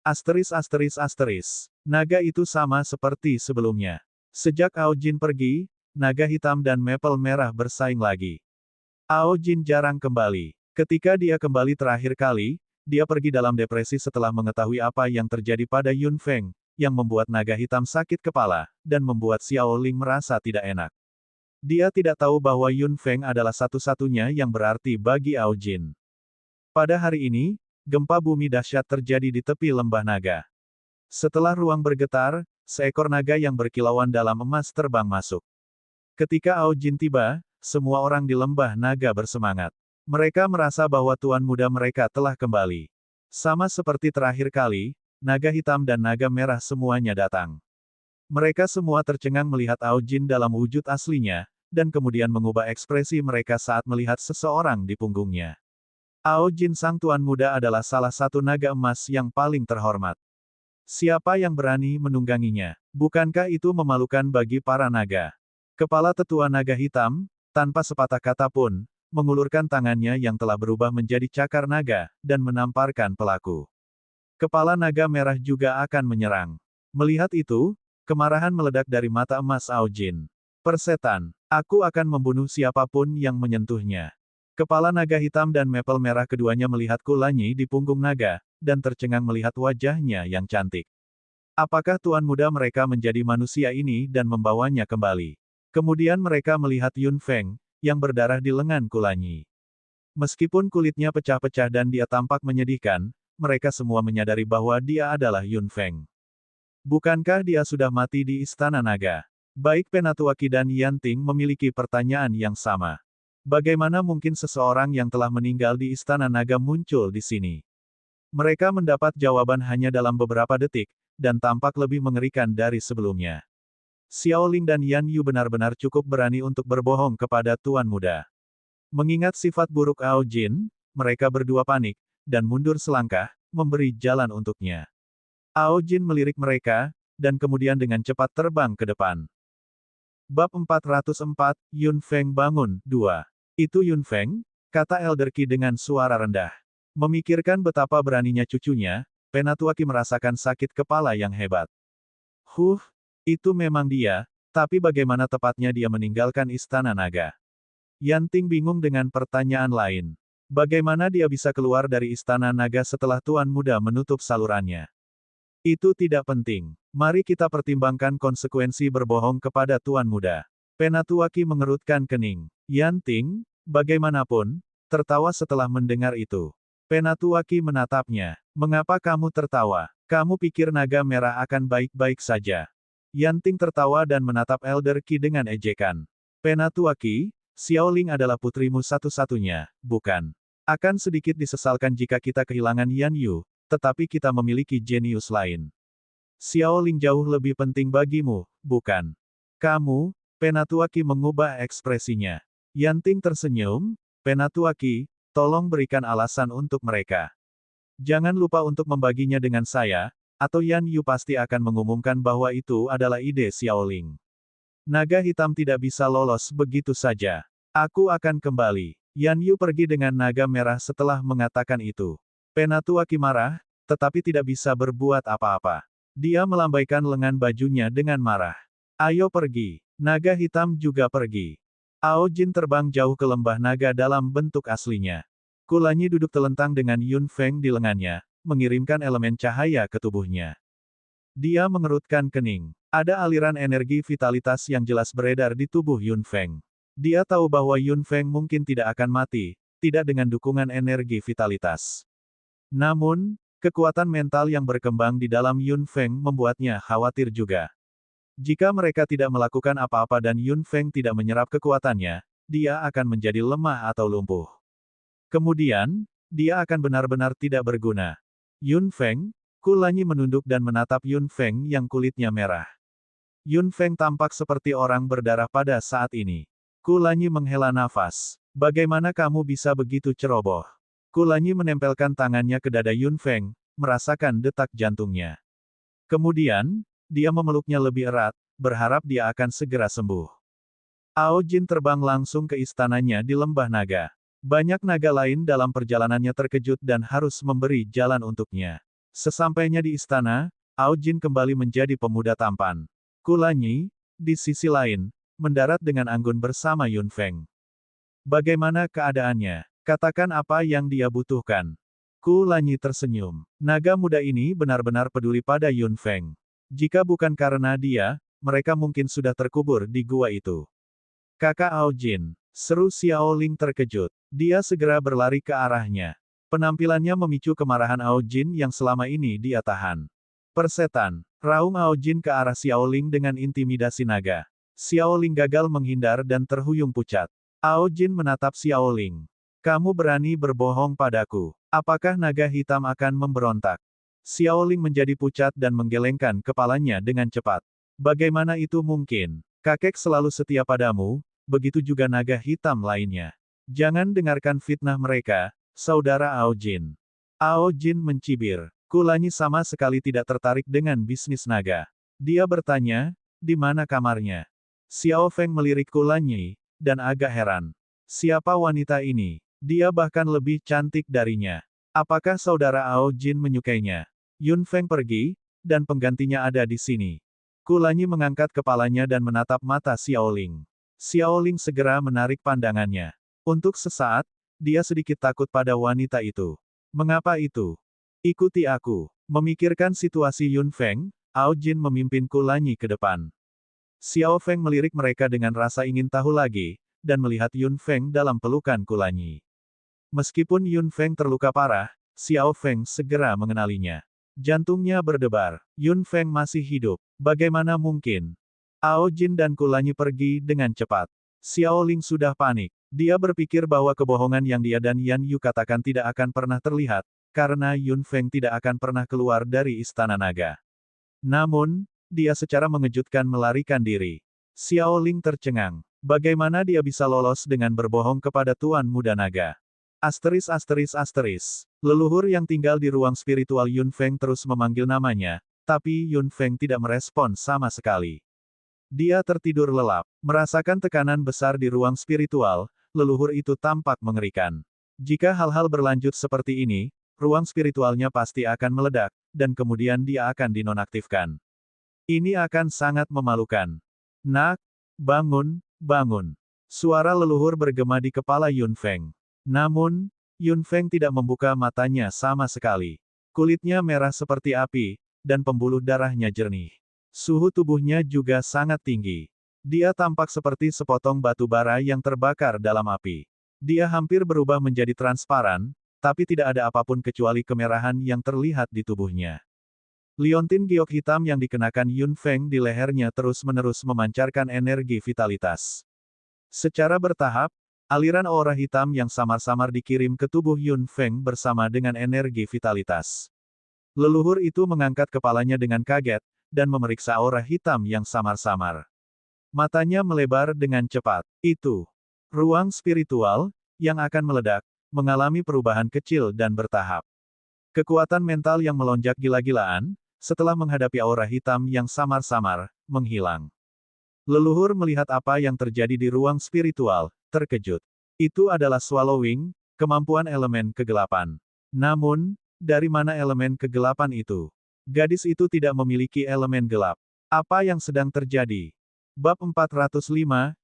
Asteris. Naga itu sama seperti sebelumnya. Sejak Ao Jin pergi, naga hitam dan maple merah bersaing lagi. Ao Jin jarang kembali. Ketika dia kembali terakhir kali, dia pergi dalam depresi setelah mengetahui apa yang terjadi pada Yun Feng, yang membuat naga hitam sakit kepala, dan membuat Xiao Ling merasa tidak enak. Dia tidak tahu bahwa Yun Feng adalah satu-satunya yang berarti bagi Ao Jin. Pada hari ini, gempa bumi dahsyat terjadi di tepi lembah naga. Setelah ruang bergetar, seekor naga yang berkilauan dalam emas terbang masuk. Ketika Ao Jin tiba, semua orang di lembah naga bersemangat. Mereka merasa bahwa tuan muda mereka telah kembali. Sama seperti terakhir kali, naga hitam dan naga merah semuanya datang. Mereka semua tercengang melihat Ao Jin dalam wujud aslinya, dan kemudian mengubah ekspresi mereka saat melihat seseorang di punggungnya. Ao Jin sang tuan muda adalah salah satu naga emas yang paling terhormat. Siapa yang berani menungganginya? Bukankah itu memalukan bagi para naga? Kepala tetua naga hitam, tanpa sepatah kata pun, mengulurkan tangannya yang telah berubah menjadi cakar naga, dan menamparkan pelaku. Kepala naga merah juga akan menyerang. Melihat itu, kemarahan meledak dari mata emas Ao Jin. Persetan, aku akan membunuh siapapun yang menyentuhnya. Kepala naga hitam dan maple merah keduanya melihat Kulanyi di punggung naga, dan tercengang melihat wajahnya yang cantik. Apakah tuan muda mereka menjadi manusia ini dan membawanya kembali? Kemudian mereka melihat Yun Feng, yang berdarah di lengan Kulanyi. Meskipun kulitnya pecah-pecah dan dia tampak menyedihkan, mereka semua menyadari bahwa dia adalah Yun Feng. Bukankah dia sudah mati di Istana Naga? Baik Penatuaki dan Yanting memiliki pertanyaan yang sama. Bagaimana mungkin seseorang yang telah meninggal di Istana Naga muncul di sini? Mereka mendapat jawaban hanya dalam beberapa detik, dan tampak lebih mengerikan dari sebelumnya. Xiao Ling dan Yan Yu benar-benar cukup berani untuk berbohong kepada Tuan Muda. Mengingat sifat buruk Ao Jin, mereka berdua panik, dan mundur selangkah, memberi jalan untuknya. Ao Jin melirik mereka, dan kemudian dengan cepat terbang ke depan. Bab 404, Yun Feng bangun, 2. Itu Yun Feng, kata Elder Qi dengan suara rendah. Memikirkan betapa beraninya cucunya, Penatuaki merasakan sakit kepala yang hebat. Itu memang dia, tapi bagaimana tepatnya dia meninggalkan Istana Naga? Yanting bingung dengan pertanyaan lain. Bagaimana dia bisa keluar dari Istana Naga setelah Tuan Muda menutup salurannya? Itu tidak penting. Mari kita pertimbangkan konsekuensi berbohong kepada Tuan Muda. Penatuaki mengerutkan kening. Yanting, bagaimanapun, tertawa setelah mendengar itu. Penatuaki menatapnya. Mengapa kamu tertawa? Kamu pikir naga merah akan baik-baik saja? Yanting tertawa dan menatap Elder Qi dengan ejekan. Penatuaki, Xiao Ling adalah putrimu satu-satunya, bukan? Akan sedikit disesalkan jika kita kehilangan Yan Yu, tetapi kita memiliki jenius lain. Xiao Ling jauh lebih penting bagimu, bukan? Kamu, Penatuaki mengubah ekspresinya. Yanting tersenyum, Penatuaki, tolong berikan alasan untuk mereka. Jangan lupa untuk membaginya dengan saya, atau Yan Yu pasti akan mengumumkan bahwa itu adalah ide Xiao Ling. Naga hitam tidak bisa lolos begitu saja. Aku akan kembali. Yan Yu pergi dengan naga merah setelah mengatakan itu. Penatuaki marah, tetapi tidak bisa berbuat apa-apa. Dia melambaikan lengan bajunya dengan marah. Ayo pergi. Naga hitam juga pergi. Ao Jin terbang jauh ke lembah naga dalam bentuk aslinya. Kulanyi duduk telentang dengan Yun Feng di lengannya, mengirimkan elemen cahaya ke tubuhnya. Dia mengerutkan kening. Ada aliran energi vitalitas yang jelas beredar di tubuh Yun Feng. Dia tahu bahwa Yun Feng mungkin tidak akan mati, tidak dengan dukungan energi vitalitas. Namun, kekuatan mental yang berkembang di dalam Yun Feng membuatnya khawatir juga. Jika mereka tidak melakukan apa-apa dan Yun Feng tidak menyerap kekuatannya, dia akan menjadi lemah atau lumpuh. Kemudian, dia akan benar-benar tidak berguna. Yun Feng, Kulanyi menunduk dan menatap Yun Feng yang kulitnya merah. Yun Feng tampak seperti orang berdarah pada saat ini. Kulanyi menghela nafas. Bagaimana kamu bisa begitu ceroboh? Kulanyi menempelkan tangannya ke dada Yun Feng, merasakan detak jantungnya. Kemudian, dia memeluknya lebih erat, berharap dia akan segera sembuh. Ao Jin terbang langsung ke istananya di Lembah Naga. Banyak naga lain dalam perjalanannya terkejut dan harus memberi jalan untuknya. Sesampainya di istana, Ao Jin kembali menjadi pemuda tampan. Kulanyi, di sisi lain, mendarat dengan anggun bersama Yun Feng. Bagaimana keadaannya? Katakan apa yang dia butuhkan. Kulanyi tersenyum. Naga muda ini benar-benar peduli pada Yun Feng. Jika bukan karena dia, mereka mungkin sudah terkubur di gua itu. Kakak Ao Jin, seru Xiao Ling terkejut. Dia segera berlari ke arahnya. Penampilannya memicu kemarahan Ao Jin yang selama ini dia tahan. Persetan, raung Ao Jin ke arah Xiao Ling dengan intimidasi naga. Xiao Ling gagal menghindar dan terhuyung pucat. Ao Jin menatap Xiao Ling. Kamu berani berbohong padaku. Apakah naga hitam akan memberontak? Xiao Ling menjadi pucat dan menggelengkan kepalanya dengan cepat. Bagaimana itu mungkin? Kakek selalu setia padamu, begitu juga naga hitam lainnya. Jangan dengarkan fitnah mereka, saudara Ao Jin. Ao Jin mencibir. Kulanyi sama sekali tidak tertarik dengan bisnis naga. Dia bertanya, di mana kamarnya? Xiao Feng melirik Kulanyi, dan agak heran. Siapa wanita ini? Dia bahkan lebih cantik darinya. Apakah saudara Ao Jin menyukainya? Yun Feng pergi, dan penggantinya ada di sini. Kulanyi mengangkat kepalanya dan menatap mata Xiao Ling. Xiao Ling segera menarik pandangannya. Untuk sesaat, dia sedikit takut pada wanita itu. Mengapa itu? Ikuti aku. Memikirkan situasi Yun Feng, Ao Jin memimpin Kulanyi ke depan. Xiao Feng melirik mereka dengan rasa ingin tahu lagi, dan melihat Yun Feng dalam pelukan Kulanyi. Meskipun Yun Feng terluka parah, Xiao Feng segera mengenalinya. Jantungnya berdebar. Yun Feng masih hidup. Bagaimana mungkin? Ao Jin dan Kulanyi pergi dengan cepat. Xiao Ling sudah panik. Dia berpikir bahwa kebohongan yang dia dan Yan Yu katakan tidak akan pernah terlihat, karena Yun Feng tidak akan pernah keluar dari Istana Naga. Namun, dia secara mengejutkan melarikan diri. Xiao Ling tercengang. Bagaimana dia bisa lolos dengan berbohong kepada Tuan Muda Naga? Leluhur yang tinggal di ruang spiritual Yun Feng terus memanggil namanya, tapi Yun Feng tidak merespon sama sekali. Dia tertidur lelap, merasakan tekanan besar di ruang spiritual, leluhur itu tampak mengerikan. Jika hal-hal berlanjut seperti ini, ruang spiritualnya pasti akan meledak, dan kemudian dia akan dinonaktifkan. Ini akan sangat memalukan. Nak, bangun, bangun. Suara leluhur bergema di kepala Yun Feng. Namun, Yun Feng tidak membuka matanya sama sekali. Kulitnya merah seperti api, dan pembuluh darahnya jernih. Suhu tubuhnya juga sangat tinggi. Dia tampak seperti sepotong batu bara yang terbakar dalam api. Dia hampir berubah menjadi transparan, tapi tidak ada apapun kecuali kemerahan yang terlihat di tubuhnya. Liontin giok hitam yang dikenakan Yun Feng di lehernya terus-menerus memancarkan energi vitalitas. Secara bertahap, aliran aura hitam yang samar-samar dikirim ke tubuh Yun Feng bersama dengan energi vitalitas. Leluhur itu mengangkat kepalanya dengan kaget, dan memeriksa aura hitam yang samar-samar. Matanya melebar dengan cepat. Itu ruang spiritual, yang akan meledak, mengalami perubahan kecil dan bertahap. Kekuatan mental yang melonjak gila-gilaan, setelah menghadapi aura hitam yang samar-samar, menghilang. Leluhur melihat apa yang terjadi di ruang spiritual, terkejut. Itu adalah swallowing, kemampuan elemen kegelapan. Namun, dari mana elemen kegelapan itu? Gadis itu tidak memiliki elemen gelap. Apa yang sedang terjadi? Bab 405,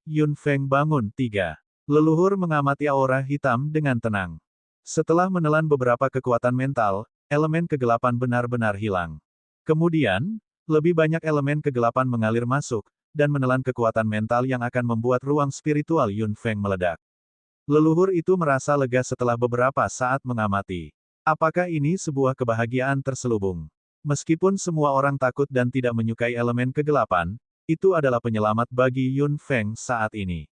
Yun Feng bangun 3. Leluhur mengamati aura hitam dengan tenang. Setelah menelan beberapa kekuatan mental, elemen kegelapan benar-benar hilang. Kemudian, lebih banyak elemen kegelapan mengalir masuk, dan menelan kekuatan mental yang akan membuat ruang spiritual Yun Feng meledak. Leluhur itu merasa lega setelah beberapa saat mengamati. Apakah ini sebuah kebahagiaan terselubung? Meskipun semua orang takut dan tidak menyukai elemen kegelapan, itu adalah penyelamat bagi Yun Feng saat ini.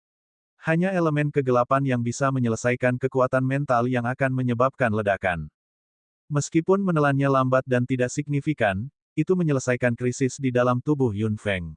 Hanya elemen kegelapan yang bisa menyelesaikan kekuatan mental yang akan menyebabkan ledakan. Meskipun menelannya lambat dan tidak signifikan, itu menyelesaikan krisis di dalam tubuh Yun Feng.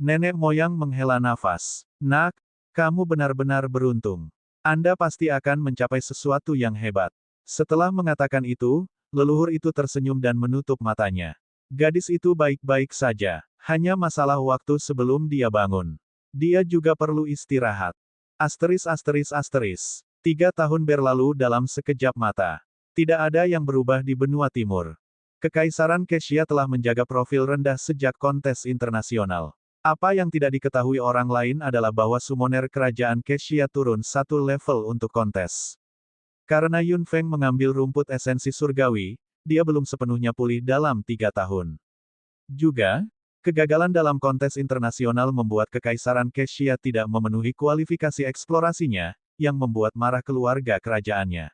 Nenek moyang menghela nafas. Nak, kamu benar-benar beruntung. Anda pasti akan mencapai sesuatu yang hebat. Setelah mengatakan itu, leluhur itu tersenyum dan menutup matanya. Gadis itu baik-baik saja, hanya masalah waktu sebelum dia bangun. Dia juga perlu istirahat. Asteris asteris asteris. 3 tahun berlalu dalam sekejap mata. Tidak ada yang berubah di benua timur. Kekaisaran Keshia telah menjaga profil rendah sejak kontes internasional. Apa yang tidak diketahui orang lain adalah bahwa summoner kerajaan Keshia turun 1 level untuk kontes. Karena Yun Feng mengambil rumput esensi surgawi, dia belum sepenuhnya pulih dalam 3 tahun. Juga, kegagalan dalam kontes internasional membuat Kekaisaran Keshia tidak memenuhi kualifikasi eksplorasinya, yang membuat marah keluarga kerajaannya.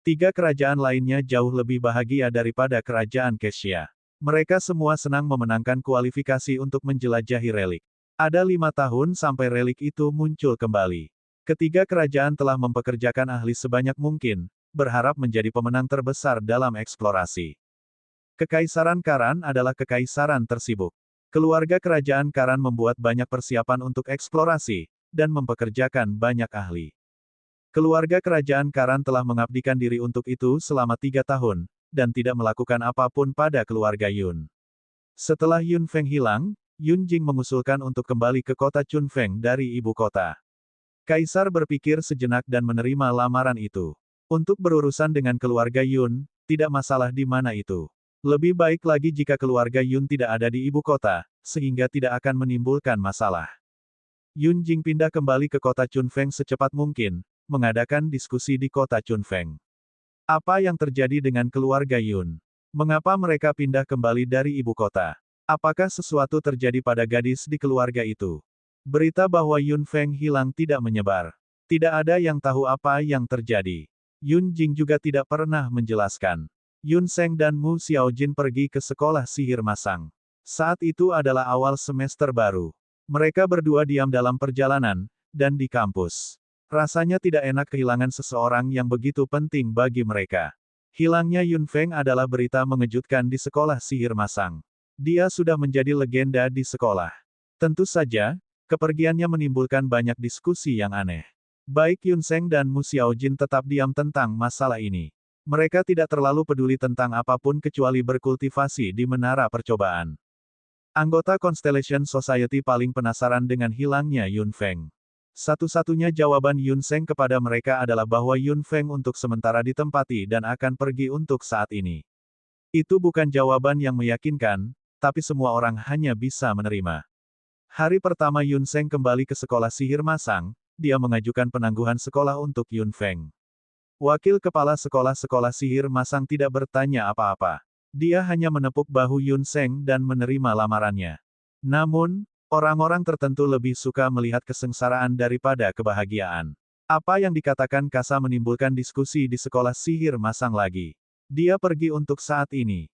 3 kerajaan lainnya jauh lebih bahagia daripada kerajaan Keshia. Mereka semua senang memenangkan kualifikasi untuk menjelajahi relik. Ada 5 tahun sampai relik itu muncul kembali. Ketiga kerajaan telah mempekerjakan ahli sebanyak mungkin, berharap menjadi pemenang terbesar dalam eksplorasi. Kekaisaran Karan adalah kekaisaran tersibuk. Keluarga kerajaan Karan membuat banyak persiapan untuk eksplorasi, dan mempekerjakan banyak ahli. Keluarga kerajaan Karan telah mengabdikan diri untuk itu selama 3 tahun, dan tidak melakukan apapun pada keluarga Yun. Setelah Yun Feng hilang, Yun Jing mengusulkan untuk kembali ke kota Chunfeng dari ibu kota. Kaisar berpikir sejenak dan menerima lamaran itu. Untuk berurusan dengan keluarga Yun, tidak masalah di mana itu. Lebih baik lagi jika keluarga Yun tidak ada di ibu kota, sehingga tidak akan menimbulkan masalah. Yun Jing pindah kembali ke kota Chunfeng secepat mungkin, mengadakan diskusi di kota Chunfeng. Apa yang terjadi dengan keluarga Yun? Mengapa mereka pindah kembali dari ibu kota? Apakah sesuatu terjadi pada gadis di keluarga itu? Berita bahwa Yun Feng hilang tidak menyebar. Tidak ada yang tahu apa yang terjadi. Yun Jing juga tidak pernah menjelaskan. Yun Sheng dan Mu Xiaojin pergi ke sekolah sihir masang. Saat itu adalah awal semester baru. Mereka berdua diam dalam perjalanan, dan di kampus. Rasanya tidak enak kehilangan seseorang yang begitu penting bagi mereka. Hilangnya Yun Feng adalah berita mengejutkan di sekolah sihir masang. Dia sudah menjadi legenda di sekolah. Tentu saja, kepergiannya menimbulkan banyak diskusi yang aneh. Baik Yun Sheng dan Mu Xiaojin tetap diam tentang masalah ini. Mereka tidak terlalu peduli tentang apapun kecuali berkultivasi di menara percobaan. Anggota Constellation Society paling penasaran dengan hilangnya Yun Feng. Satu-satunya jawaban Yun Sheng kepada mereka adalah bahwa Yun Feng untuk sementara ditempati dan akan pergi untuk saat ini. Itu bukan jawaban yang meyakinkan, tapi semua orang hanya bisa menerima. Hari pertama Yun Sheng kembali ke sekolah sihir masang, dia mengajukan penangguhan sekolah untuk Yun Feng. Wakil kepala sekolah-sekolah sihir masang tidak bertanya apa-apa. Dia hanya menepuk bahu Yun Sheng dan menerima lamarannya. Namun, orang-orang tertentu lebih suka melihat kesengsaraan daripada kebahagiaan. Apa yang dikatakan Kasa menimbulkan diskusi di sekolah sihir masang lagi. Dia pergi untuk saat ini.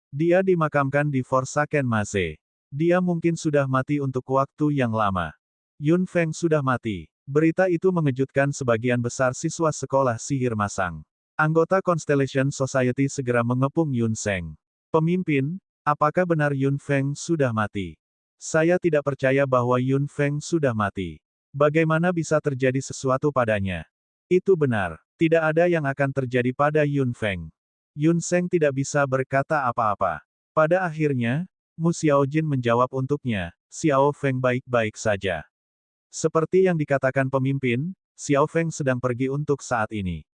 Dia dimakamkan di Forsaken Maze. Dia mungkin sudah mati untuk waktu yang lama. Yun Feng sudah mati. Berita itu mengejutkan sebagian besar siswa sekolah sihir masang. Anggota Constellation Society segera mengepung Yun Sheng. Pemimpin, apakah benar Yun Feng sudah mati? Saya tidak percaya bahwa Yun Feng sudah mati. Bagaimana bisa terjadi sesuatu padanya? Itu benar. Tidak ada yang akan terjadi pada Yun Feng. Yun Sheng tidak bisa berkata apa-apa. Pada akhirnya, Mu Xiaojin menjawab untuknya, Xiao Feng baik-baik saja. Seperti yang dikatakan pemimpin, Xiao Feng sedang pergi untuk saat ini.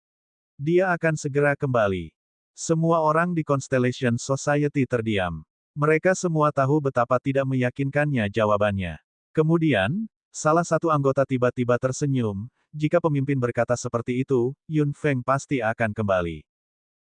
Dia akan segera kembali. Semua orang di Constellation Society terdiam. Mereka semua tahu betapa tidak meyakinkannya jawabannya. Kemudian, salah satu anggota tiba-tiba tersenyum, jika pemimpin berkata seperti itu, Yun Feng pasti akan kembali.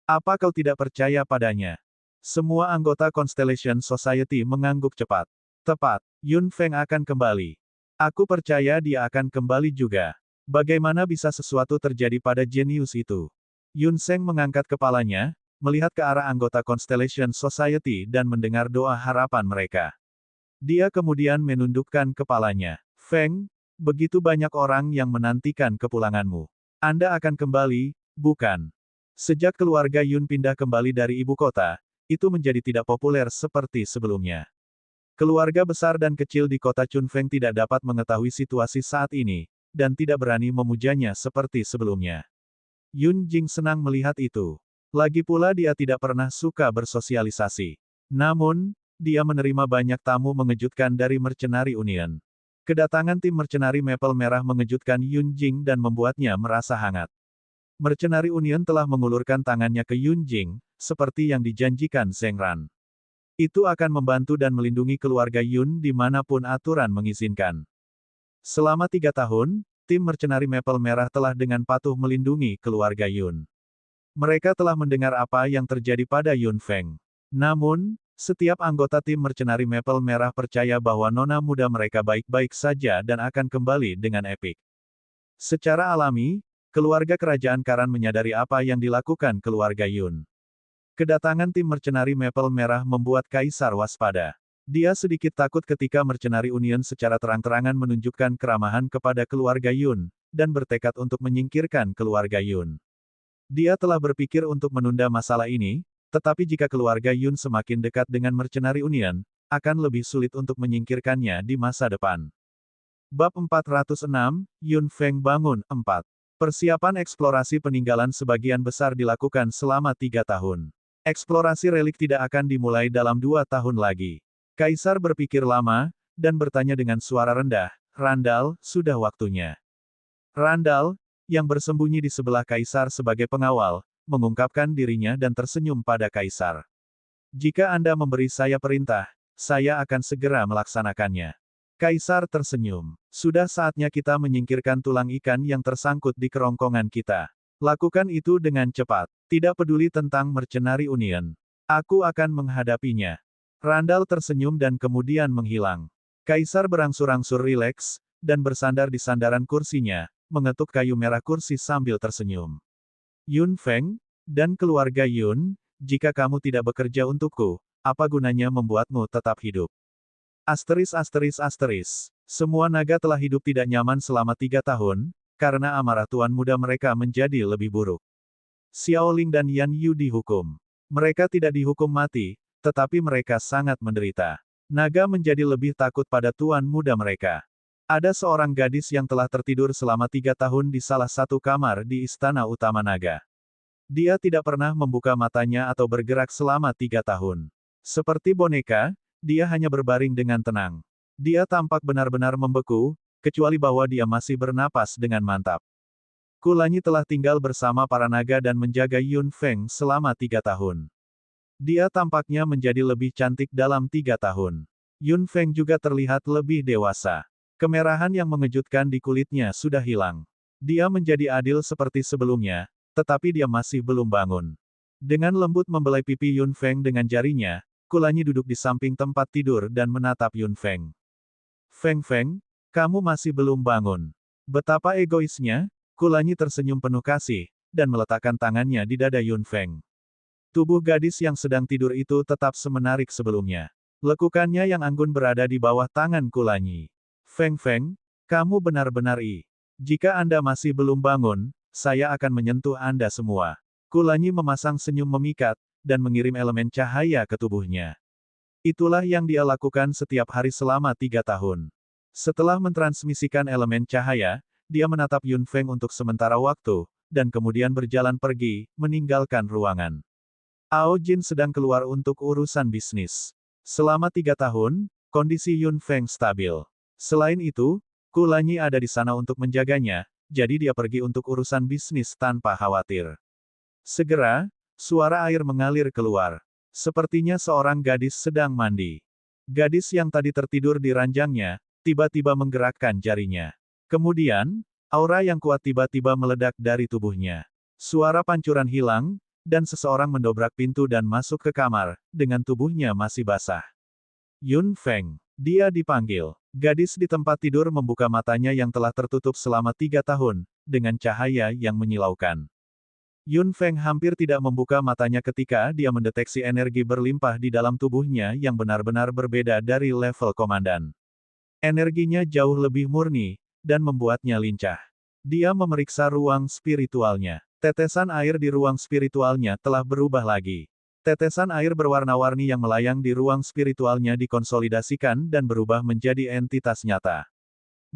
Apa kau tidak percaya padanya? Semua anggota Constellation Society mengangguk cepat. Tepat, Yun Feng akan kembali. Aku percaya dia akan kembali juga. Bagaimana bisa sesuatu terjadi pada jenius itu? Yun Sheng mengangkat kepalanya, melihat ke arah anggota Constellation Society dan mendengar doa harapan mereka. Dia kemudian menundukkan kepalanya. Feng, begitu banyak orang yang menantikan kepulanganmu. Anda akan kembali, bukan? Sejak keluarga Yun pindah kembali dari ibu kota, itu menjadi tidak populer seperti sebelumnya. Keluarga besar dan kecil di kota Chunfeng tidak dapat mengetahui situasi saat ini, dan tidak berani memujanya seperti sebelumnya. Yun Jing senang melihat itu. Lagi pula dia tidak pernah suka bersosialisasi. Namun, dia menerima banyak tamu mengejutkan dari Mercenary Union. Kedatangan tim Mercenary Maple Merah mengejutkan Yun Jing dan membuatnya merasa hangat. Mercenary Union telah mengulurkan tangannya ke Yun Jing, seperti yang dijanjikan Zheng Ran. Itu akan membantu dan melindungi keluarga Yun dimanapun aturan mengizinkan. Selama 3 tahun, tim Mercenary Maple Merah telah dengan patuh melindungi keluarga Yun. Mereka telah mendengar apa yang terjadi pada Yun Feng. Namun, setiap anggota tim Mercenary Maple Merah percaya bahwa nona muda mereka baik-baik saja dan akan kembali dengan epik. Secara alami, keluarga kerajaan Karan menyadari apa yang dilakukan keluarga Yun. Kedatangan tim Mercenary Maple Merah membuat Kaisar waspada. Dia sedikit takut ketika Mercenary Union secara terang-terangan menunjukkan keramahan kepada keluarga Yun, dan bertekad untuk menyingkirkan keluarga Yun. Dia telah berpikir untuk menunda masalah ini, tetapi jika keluarga Yun semakin dekat dengan Mercenary Union, akan lebih sulit untuk menyingkirkannya di masa depan. Bab 406, Yun Feng bangun, 4. Persiapan eksplorasi peninggalan sebagian besar dilakukan selama 3 tahun. Eksplorasi relik tidak akan dimulai dalam 2 tahun lagi. Kaisar berpikir lama, dan bertanya dengan suara rendah, Randall, sudah waktunya. Randall, yang bersembunyi di sebelah Kaisar sebagai pengawal, mengungkapkan dirinya dan tersenyum pada Kaisar. Jika Anda memberi saya perintah, saya akan segera melaksanakannya. Kaisar tersenyum. Sudah saatnya kita menyingkirkan tulang ikan yang tersangkut di kerongkongan kita. Lakukan itu dengan cepat. Tidak peduli tentang Mercenary Union. Aku akan menghadapinya. Randall tersenyum dan kemudian menghilang. Kaisar berangsur-angsur rileks, dan bersandar di sandaran kursinya, mengetuk kayu merah kursi sambil tersenyum. Yun Feng, dan keluarga Yun, jika kamu tidak bekerja untukku, apa gunanya membuatmu tetap hidup? Asteris. Semua naga telah hidup tidak nyaman selama 3 tahun, karena amarah tuan muda mereka menjadi lebih buruk. Xiaoling dan Yan Yu dihukum. Mereka tidak dihukum mati, tetapi mereka sangat menderita. Naga menjadi lebih takut pada tuan muda mereka. Ada seorang gadis yang telah tertidur selama 3 tahun di salah satu kamar di istana utama naga. Dia tidak pernah membuka matanya atau bergerak selama 3 tahun. Seperti boneka, dia hanya berbaring dengan tenang. Dia tampak benar-benar membeku, kecuali bahwa dia masih bernapas dengan mantap. Kulanyi telah tinggal bersama para naga dan menjaga Yun Feng selama 3 tahun. Dia tampaknya menjadi lebih cantik dalam 3 tahun. Yun Feng juga terlihat lebih dewasa. Kemerahan yang mengejutkan di kulitnya sudah hilang. Dia menjadi adil seperti sebelumnya, tetapi dia masih belum bangun. Dengan lembut membelai pipi Yun Feng dengan jarinya, Kulanyi duduk di samping tempat tidur dan menatap Yun Feng. Feng, kamu masih belum bangun. Betapa egoisnya, Kulanyi tersenyum penuh kasih, dan meletakkan tangannya di dada Yun Feng. Tubuh gadis yang sedang tidur itu tetap semenarik sebelumnya. Lekukannya yang anggun berada di bawah tangan Kulanyi. Feng, kamu benar-benar Jika Anda masih belum bangun, saya akan menyentuh Anda semua. Kulanyi memasang senyum memikat, dan mengirim elemen cahaya ke tubuhnya. Itulah yang dia lakukan setiap hari selama 3 tahun. Setelah mentransmisikan elemen cahaya, dia menatap Yun Feng untuk sementara waktu, dan kemudian berjalan pergi, meninggalkan ruangan. Ao Jin sedang keluar untuk urusan bisnis. Selama 3 tahun, kondisi Yun Feng stabil. Selain itu, Kulanyi ada di sana untuk menjaganya, jadi dia pergi untuk urusan bisnis tanpa khawatir. Segera, suara air mengalir keluar. Sepertinya seorang gadis sedang mandi. Gadis yang tadi tertidur di ranjangnya, tiba-tiba menggerakkan jarinya. Kemudian, aura yang kuat tiba-tiba meledak dari tubuhnya. Suara pancuran hilang, dan seseorang mendobrak pintu dan masuk ke kamar, dengan tubuhnya masih basah. Yun Feng. Dia dipanggil. Gadis di tempat tidur membuka matanya yang telah tertutup selama 3 tahun, dengan cahaya yang menyilaukan. Yun Feng hampir tidak membuka matanya ketika dia mendeteksi energi berlimpah di dalam tubuhnya yang benar-benar berbeda dari level komandan. Energinya jauh lebih murni, dan membuatnya lincah. Dia memeriksa ruang spiritualnya. Tetesan air di ruang spiritualnya telah berubah lagi. Tetesan air berwarna-warni yang melayang di ruang spiritualnya dikonsolidasikan dan berubah menjadi entitas nyata.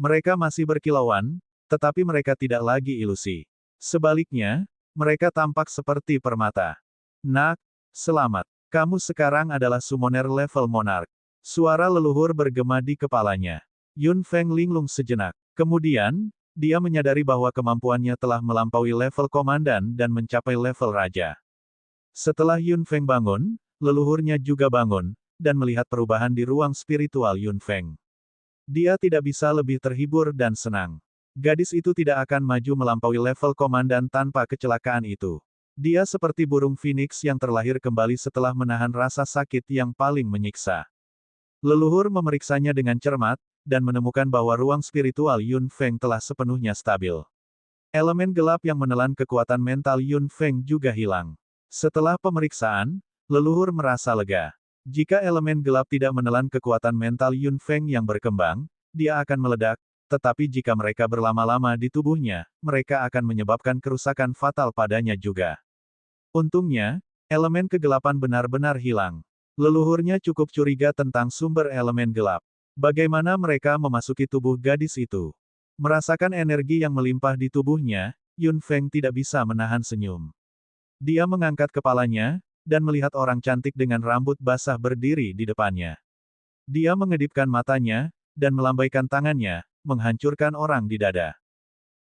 Mereka masih berkilauan, tetapi mereka tidak lagi ilusi. Sebaliknya, Mereka tampak seperti permata. Nak, selamat. Kamu sekarang adalah summoner level monark. Suara leluhur bergema di kepalanya. Yun Feng linglung sejenak. Kemudian, dia menyadari bahwa kemampuannya telah melampaui level komandan dan mencapai level raja. Setelah Yun Feng bangun, leluhurnya juga bangun, dan melihat perubahan di ruang spiritual Yun Feng. Dia tidak bisa lebih terhibur dan senang. Gadis itu tidak akan maju melampaui level komandan tanpa kecelakaan itu. Dia seperti burung phoenix yang terlahir kembali setelah menahan rasa sakit yang paling menyiksa. Leluhur memeriksanya dengan cermat, dan menemukan bahwa ruang spiritual Yun Feng telah sepenuhnya stabil. Elemen gelap yang menelan kekuatan mental Yun Feng juga hilang. Setelah pemeriksaan, leluhur merasa lega. Jika elemen gelap tidak menelan kekuatan mental Yun Feng yang berkembang, dia akan meledak, tetapi jika mereka berlama-lama di tubuhnya, mereka akan menyebabkan kerusakan fatal padanya juga. Untungnya, elemen kegelapan benar-benar hilang. Leluhurnya cukup curiga tentang sumber elemen gelap. Bagaimana mereka memasuki tubuh gadis itu? Merasakan energi yang melimpah di tubuhnya, Yun Feng tidak bisa menahan senyum. Dia mengangkat kepalanya, dan melihat orang cantik dengan rambut basah berdiri di depannya. Dia mengedipkan matanya, dan melambaikan tangannya, menghancurkan orang di dada.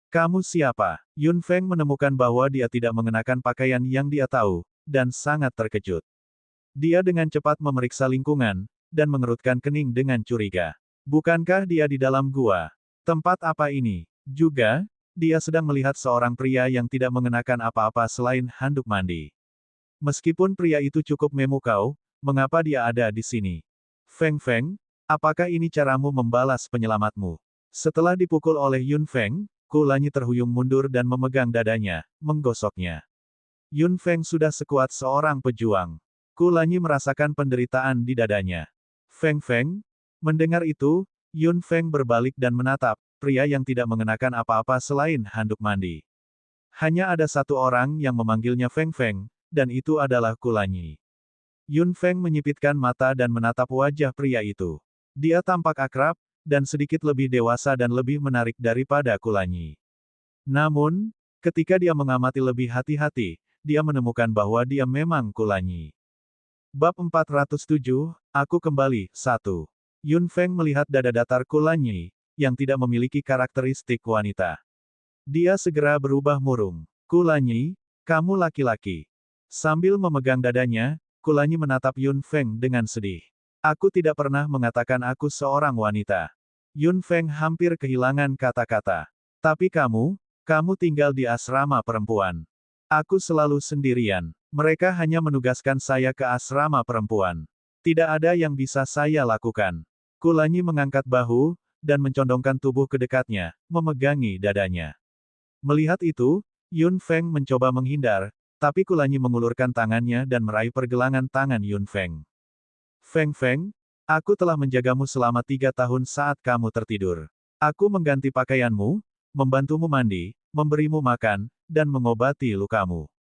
Kamu siapa? Yun Feng menemukan bahwa dia tidak mengenakan pakaian yang dia tahu, dan sangat terkejut. Dia dengan cepat memeriksa lingkungan, dan mengerutkan kening dengan curiga. Bukankah dia di dalam gua? Tempat apa ini? Juga, dia sedang melihat seorang pria yang tidak mengenakan apa-apa selain handuk mandi. Meskipun pria itu cukup memukau, mengapa dia ada di sini? Feng Feng, apakah ini caramu membalas penyelamatmu? Setelah dipukul oleh Yun Feng, Ku Lanyi terhuyung mundur dan memegang dadanya, menggosoknya. Yun Feng sudah sekuat seorang pejuang. Ku Lanyi merasakan penderitaan di dadanya. Feng Feng, mendengar itu, Yun Feng berbalik dan menatap pria yang tidak mengenakan apa-apa selain handuk mandi. Hanya ada satu orang yang memanggilnya Feng Feng, dan itu adalah Ku Lanyi. Yun Feng menyipitkan mata dan menatap wajah pria itu. Dia tampak akrab, dan sedikit lebih dewasa dan lebih menarik daripada Ku Lanyi. Namun, ketika dia mengamati lebih hati-hati, dia menemukan bahwa dia memang Ku Lanyi. Bab 407, Aku Kembali, 1. Yun Feng melihat dada datar Ku Lanyi, yang tidak memiliki karakteristik wanita. Dia segera berubah murung. Ku Lanyi, kamu laki-laki. Sambil memegang dadanya, Ku Lanyi menatap Yun Feng dengan sedih. Aku tidak pernah mengatakan aku seorang wanita. Yun Feng hampir kehilangan kata-kata. Tapi kamu tinggal di asrama perempuan. Aku selalu sendirian. Mereka hanya menugaskan saya ke asrama perempuan. Tidak ada yang bisa saya lakukan. Ku Lanyi mengangkat bahu, dan mencondongkan tubuh ke dekatnya, memegangi dadanya. Melihat itu, Yun Feng mencoba menghindar, tapi Ku Lanyi mengulurkan tangannya dan meraih pergelangan tangan Yun Feng. Feng Feng, aku telah menjagamu selama 3 tahun saat kamu tertidur. Aku mengganti pakaianmu, membantumu mandi, memberimu makan, dan mengobati lukamu.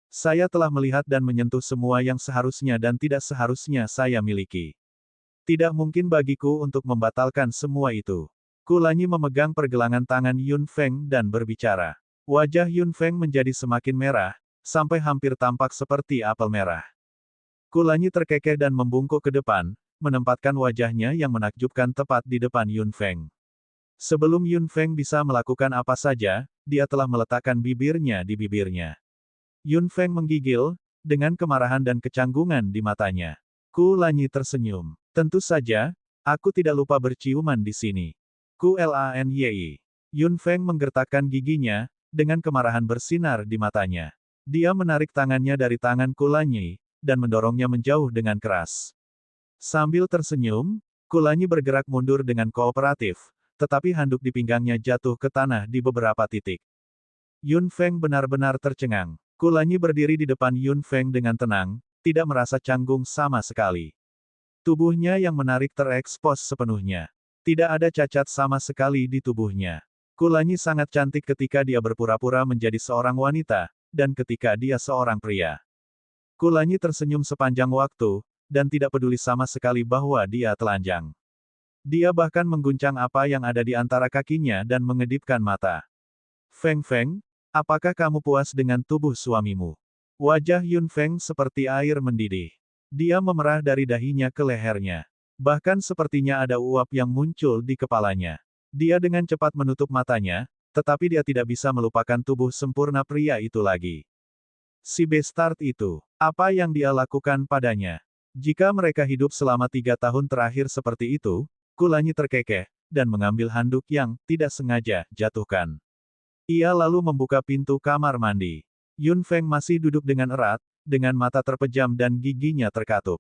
Saya telah melihat dan menyentuh semua yang seharusnya dan tidak seharusnya saya miliki. Tidak mungkin bagiku untuk membatalkan semua itu. Ku Lanyi memegang pergelangan tangan Yun Feng dan berbicara. Wajah Yun Feng menjadi semakin merah, sampai hampir tampak seperti apel merah. Ku Lanyi terkekeh dan membungkuk ke depan, menempatkan wajahnya yang menakjubkan tepat di depan Yun Feng. Sebelum Yun Feng bisa melakukan apa saja, dia telah meletakkan bibirnya di bibirnya. Yun Feng menggigil, dengan kemarahan dan kecanggungan di matanya. Ku Lanyi tersenyum. Tentu saja, aku tidak lupa berciuman di sini. Ku Lanyi. Yun Feng menggertakkan giginya, dengan kemarahan bersinar di matanya. Dia menarik tangannya dari tangan Ku Lanyi, dan mendorongnya menjauh dengan keras. Sambil tersenyum, Ku Lanyi bergerak mundur dengan kooperatif, tetapi handuk di pinggangnya jatuh ke tanah di beberapa titik. Yun Feng benar-benar tercengang. Ku Lanyi berdiri di depan Yun Feng dengan tenang, tidak merasa canggung sama sekali. Tubuhnya yang menarik terekspos sepenuhnya. Tidak ada cacat sama sekali di tubuhnya. Ku Lanyi sangat cantik ketika dia berpura-pura menjadi seorang wanita, dan ketika dia seorang pria. Ku Lanyi tersenyum sepanjang waktu, dan tidak peduli sama sekali bahwa dia telanjang. Dia bahkan mengguncang apa yang ada di antara kakinya dan mengedipkan mata. Feng Feng, Apakah kamu puas dengan tubuh suamimu? Wajah Yun Feng seperti air mendidih. Dia memerah dari dahinya ke lehernya. Bahkan sepertinya ada uap yang muncul di kepalanya. Dia dengan cepat menutup matanya, tetapi dia tidak bisa melupakan tubuh sempurna pria itu lagi. Si bastard itu, apa yang dia lakukan padanya? Jika mereka hidup selama 3 tahun terakhir seperti itu, Kulanyi terkekeh, dan mengambil handuk yang tidak sengaja jatuhkan. Ia lalu membuka pintu kamar mandi. Yun Feng masih duduk dengan erat, dengan mata terpejam dan giginya terkatup.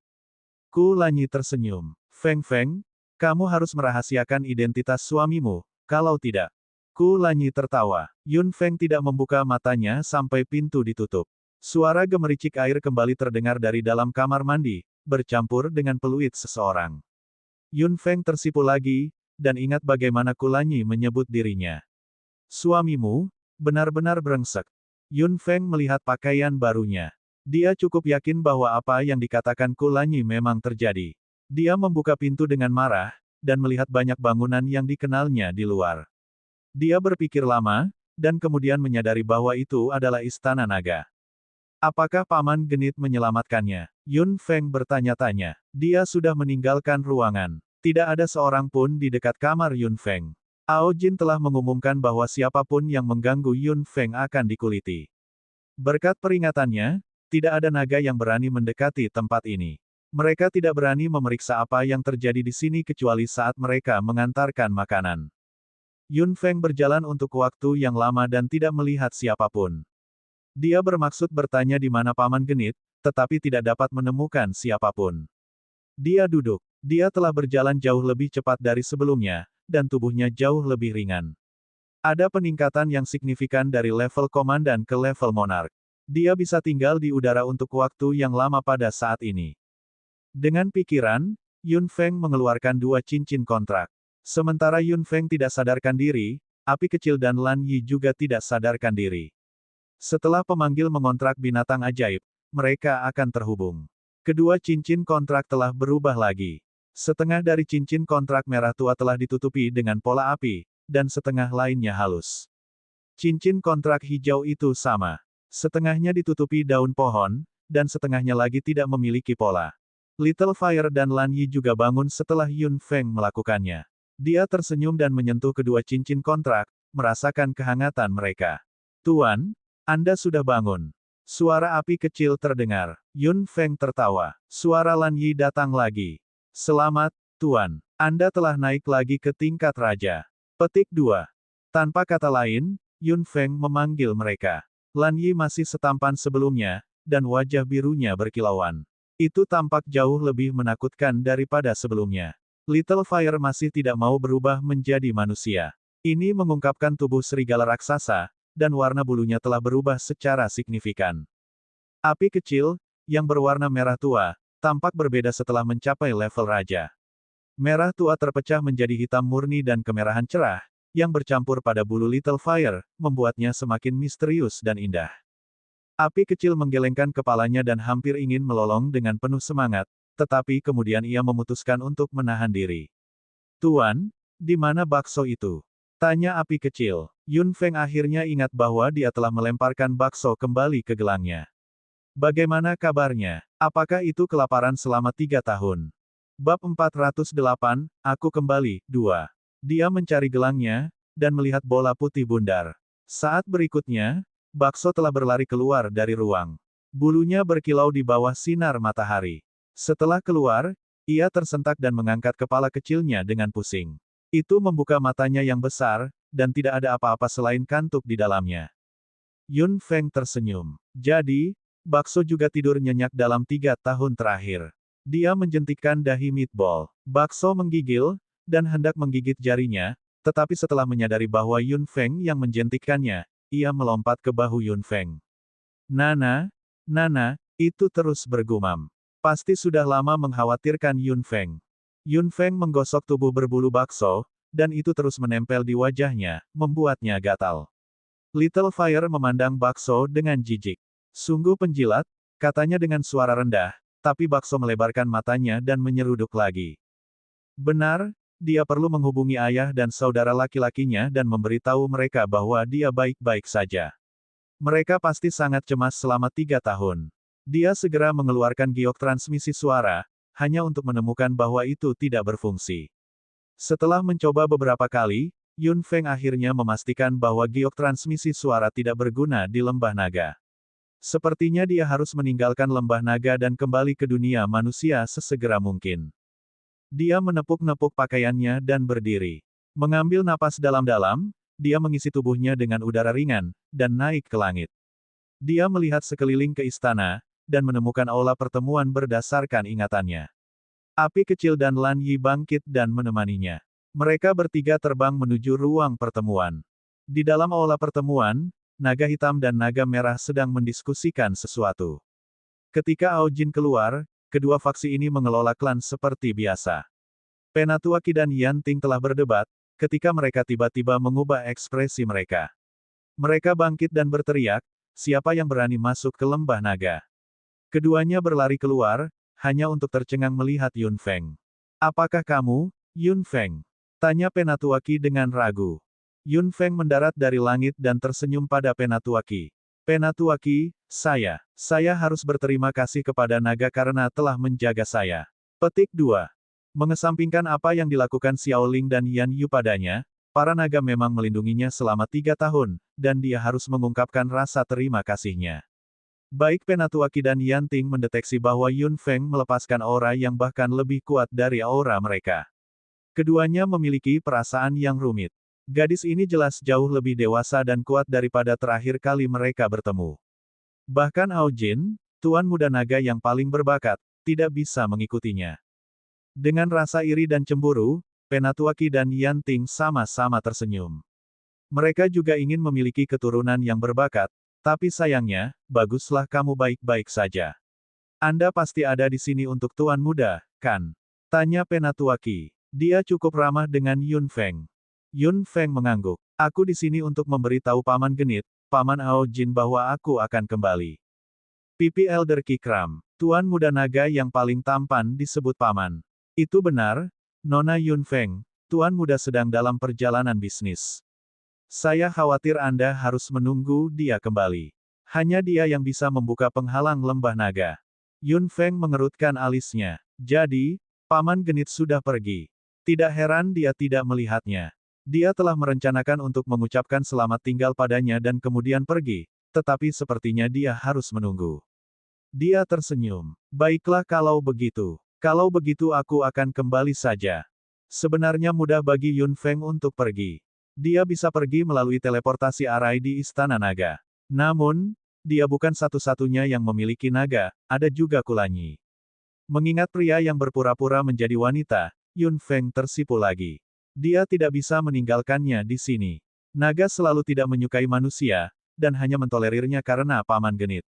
Kulanyi tersenyum. Feng Feng, kamu harus merahasiakan identitas suamimu, kalau tidak. Kulanyi tertawa. Yun Feng tidak membuka matanya sampai pintu ditutup. Suara gemericik air kembali terdengar dari dalam kamar mandi, bercampur dengan peluit seseorang. Yun Feng tersipu lagi, dan ingat bagaimana Kulanyi menyebut dirinya. Suamimu, benar-benar brengsek. Yun Feng melihat pakaian barunya. Dia cukup yakin bahwa apa yang dikatakan Kulanyi memang terjadi. Dia membuka pintu dengan marah, dan melihat banyak bangunan yang dikenalnya di luar. Dia berpikir lama, dan kemudian menyadari bahwa itu adalah istana naga. Apakah Paman Genit menyelamatkannya? Yun Feng bertanya-tanya. Dia sudah meninggalkan ruangan. Tidak ada seorang pun di dekat kamar Yun Feng. Ao Jin telah mengumumkan bahwa siapapun yang mengganggu Yun Feng akan dikuliti. Berkat peringatannya, tidak ada naga yang berani mendekati tempat ini. Mereka tidak berani memeriksa apa yang terjadi di sini kecuali saat mereka mengantarkan makanan. Yun Feng berjalan untuk waktu yang lama dan tidak melihat siapapun. Dia bermaksud bertanya di mana Paman Genit, tetapi tidak dapat menemukan siapapun. Dia duduk. Dia telah berjalan jauh lebih cepat dari sebelumnya, dan tubuhnya jauh lebih ringan. Ada peningkatan yang signifikan dari level komandan ke level monark. Dia bisa tinggal di udara untuk waktu yang lama pada saat ini. Dengan pikiran, Yun Feng mengeluarkan 2 cincin kontrak. Sementara Yun Feng tidak sadarkan diri, api kecil dan Lan Yi juga tidak sadarkan diri. Setelah pemanggil mengontrak binatang ajaib, mereka akan terhubung. Kedua cincin kontrak telah berubah lagi. Setengah dari cincin kontrak merah tua telah ditutupi dengan pola api, dan setengah lainnya halus. Cincin kontrak hijau itu sama. Setengahnya ditutupi daun pohon, dan setengahnya lagi tidak memiliki pola. Little Fire dan Lan Yi juga bangun setelah Yun Feng melakukannya. Dia tersenyum dan menyentuh kedua cincin kontrak, merasakan kehangatan mereka. Tuan, Anda sudah bangun. Suara api kecil terdengar. Yun Feng tertawa. Suara Lan Yi datang lagi. Selamat, Tuan. Anda telah naik lagi ke tingkat raja. Petik 2. Tanpa kata lain, Yun Feng memanggil mereka. Lan Yi masih setampan sebelumnya, dan wajah birunya berkilauan. Itu tampak jauh lebih menakutkan daripada sebelumnya. Little Fire masih tidak mau berubah menjadi manusia. Ini mengungkapkan tubuh serigala raksasa, dan warna bulunya telah berubah secara signifikan. Api kecil, yang berwarna merah tua, tampak berbeda setelah mencapai level raja. Merah tua terpecah menjadi hitam murni dan kemerahan cerah, yang bercampur pada bulu Little Fire, membuatnya semakin misterius dan indah. Api kecil menggelengkan kepalanya dan hampir ingin melolong dengan penuh semangat, tetapi kemudian ia memutuskan untuk menahan diri. Tuan, di mana bakso itu? Tanya api kecil. Yun Feng akhirnya ingat bahwa dia telah melemparkan bakso kembali ke gelangnya. Bagaimana kabarnya? Apakah itu kelaparan selama 3 tahun? Bab 408, Aku Kembali, 2. Dia mencari gelangnya, dan melihat bola putih bundar. Saat berikutnya, bakso telah berlari keluar dari ruang. Bulunya berkilau di bawah sinar matahari. Setelah keluar, ia tersentak dan mengangkat kepala kecilnya dengan pusing. Itu membuka matanya yang besar, dan tidak ada apa-apa selain kantuk di dalamnya. Yun Feng tersenyum. Jadi, bakso juga tidur nyenyak dalam 3 tahun terakhir. Dia menjentikkan dahi meatball. Bakso menggigil, dan hendak menggigit jarinya, tetapi setelah menyadari bahwa Yun Feng yang menjentikkannya, ia melompat ke bahu Yun Feng. Nana, Nana, itu terus bergumam. Pasti sudah lama mengkhawatirkan Yun Feng. Yun Feng menggosok tubuh berbulu bakso, dan itu terus menempel di wajahnya, membuatnya gatal. Little Fire memandang bakso dengan jijik. Sungguh penjilat, katanya dengan suara rendah, tapi bakso melebarkan matanya dan menyeruduk lagi. Benar, dia perlu menghubungi ayah dan saudara laki-lakinya dan memberitahu mereka bahwa dia baik-baik saja. Mereka pasti sangat cemas selama 3 tahun. Dia segera mengeluarkan giok transmisi suara, hanya untuk menemukan bahwa itu tidak berfungsi. Setelah mencoba beberapa kali, Yun Feng akhirnya memastikan bahwa giok transmisi suara tidak berguna di lembah naga. Sepertinya dia harus meninggalkan lembah naga dan kembali ke dunia manusia sesegera mungkin. Dia menepuk-nepuk pakaiannya dan berdiri. Mengambil napas dalam-dalam, dia mengisi tubuhnya dengan udara ringan, dan naik ke langit. Dia melihat sekeliling ke istana, dan menemukan aula pertemuan berdasarkan ingatannya. Api kecil dan Lan Yi bangkit dan menemaninya. Mereka bertiga terbang menuju ruang pertemuan. Di dalam aula pertemuan, naga hitam dan naga merah sedang mendiskusikan sesuatu. Ketika Ao Jin keluar, kedua faksi ini mengelola klan seperti biasa. Penatua Qi dan Yan Ting telah berdebat, ketika mereka tiba-tiba mengubah ekspresi mereka. Mereka bangkit dan berteriak, siapa yang berani masuk ke lembah naga? Keduanya berlari keluar, hanya untuk tercengang melihat Yun Feng. Apakah kamu, Yun Feng? Tanya Penatua Qi dengan ragu. Yun Feng mendarat dari langit dan tersenyum pada Penatua Qi. Penatua Qi, saya harus berterima kasih kepada naga karena telah menjaga saya. Petik 2. Mengesampingkan apa yang dilakukan Xiao Ling dan Yan Yu padanya, para naga memang melindunginya selama 3 tahun, dan dia harus mengungkapkan rasa terima kasihnya. Baik Penatua Qi dan Yan Ting mendeteksi bahwa Yun Feng melepaskan aura yang bahkan lebih kuat dari aura mereka. Keduanya memiliki perasaan yang rumit. Gadis ini jelas jauh lebih dewasa dan kuat daripada terakhir kali mereka bertemu. Bahkan Ao Jin, tuan muda naga yang paling berbakat, tidak bisa mengikutinya. Dengan rasa iri dan cemburu, Penatua Qi dan Yan Ting sama-sama tersenyum. Mereka juga ingin memiliki keturunan yang berbakat, tapi sayangnya, baguslah kamu baik-baik saja. Anda pasti ada di sini untuk tuan muda, kan? Tanya Penatua Qi. Dia cukup ramah dengan Yun Feng. Yun Feng mengangguk. Aku di sini untuk memberitahu Paman Genit, Paman Ao Jin bahwa aku akan kembali. Pipi Elder Qi kram. Tuan muda naga yang paling tampan disebut Paman. Itu benar, Nona Yun Feng, Tuan muda sedang dalam perjalanan bisnis. Saya khawatir Anda harus menunggu dia kembali. Hanya dia yang bisa membuka penghalang lembah naga. Yun Feng mengerutkan alisnya. Jadi, Paman Genit sudah pergi. Tidak heran dia tidak melihatnya. Dia telah merencanakan untuk mengucapkan selamat tinggal padanya dan kemudian pergi, tetapi sepertinya dia harus menunggu. Dia tersenyum. Baiklah kalau begitu. Kalau begitu aku akan kembali saja. Sebenarnya mudah bagi Yun Feng untuk pergi. Dia bisa pergi melalui teleportasi arai di Istana Naga. Namun, dia bukan satu-satunya yang memiliki naga, ada juga Kulanyi. Mengingat pria yang berpura-pura menjadi wanita, Yun Feng tersipu lagi. Dia tidak bisa meninggalkannya di sini. Naga selalu tidak menyukai manusia, dan hanya mentolerirnya karena Paman Genit.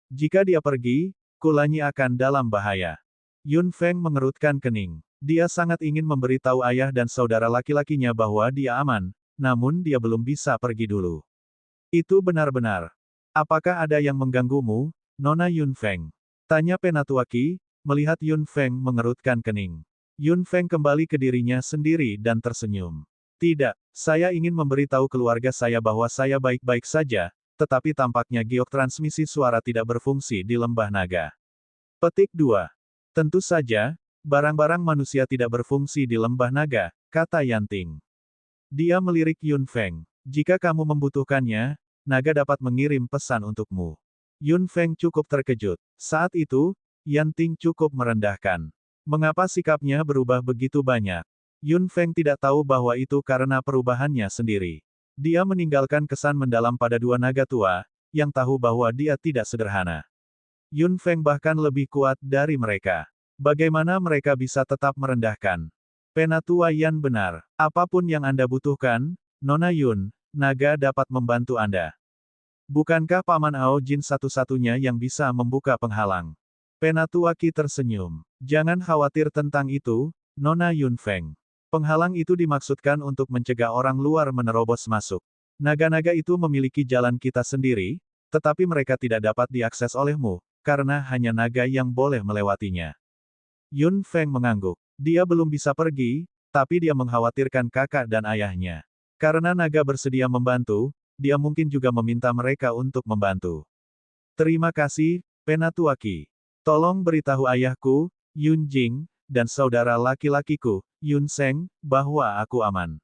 Jika dia pergi, Kulanyi akan dalam bahaya. Yun Feng mengerutkan kening. Dia sangat ingin memberitahu ayah dan saudara laki-lakinya bahwa dia aman, namun dia belum bisa pergi dulu. Itu benar-benar. Apakah ada yang mengganggumu, Nona Yun Feng? Tanya Penatua Qi, melihat Yun Feng mengerutkan kening. Yun Feng kembali ke dirinya sendiri dan tersenyum. Tidak, saya ingin memberitahu keluarga saya bahwa saya baik-baik saja, tetapi tampaknya giok transmisi suara tidak berfungsi di lembah naga. Petik 2. Tentu saja, barang-barang manusia tidak berfungsi di lembah naga, kata Yan Ting. Dia melirik Yun Feng. Jika kamu membutuhkannya, naga dapat mengirim pesan untukmu. Yun Feng cukup terkejut. Saat itu, Yan Ting cukup merendahkan. Mengapa sikapnya berubah begitu banyak? Yun Feng tidak tahu bahwa itu karena perubahannya sendiri. Dia meninggalkan kesan mendalam pada dua naga tua, yang tahu bahwa dia tidak sederhana. Yun Feng bahkan lebih kuat dari mereka. Bagaimana mereka bisa tetap merendahkan? Penatua Yan benar. Apapun yang Anda butuhkan, Nona Yun, naga dapat membantu Anda. Bukankah Paman Ao Jin satu-satunya yang bisa membuka penghalang? Penatua Qi tersenyum. Jangan khawatir tentang itu, Nona Yun Feng. Penghalang itu dimaksudkan untuk mencegah orang luar menerobos masuk. Naga-naga itu memiliki jalan kita sendiri, tetapi mereka tidak dapat diakses olehmu, karena hanya naga yang boleh melewatinya. Yun Feng mengangguk. Dia belum bisa pergi, tapi dia mengkhawatirkan kakak dan ayahnya. Karena naga bersedia membantu, dia mungkin juga meminta mereka untuk membantu. Terima kasih, Penatuaki. Tolong beritahu ayahku, Yun Jing, dan saudara laki-lakiku, Yun Seng, bahwa aku aman.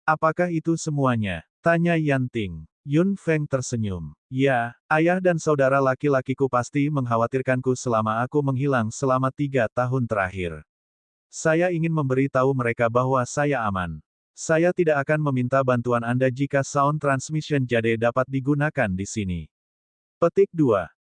Apakah itu semuanya? Tanya Yan Ting. Yun Feng tersenyum. Ya, ayah dan saudara laki-lakiku pasti mengkhawatirkanku selama aku menghilang selama 3 tahun terakhir. Saya ingin memberitahu mereka bahwa saya aman. Saya tidak akan meminta bantuan Anda jika sound transmission Jade dapat digunakan di sini. Petik 2.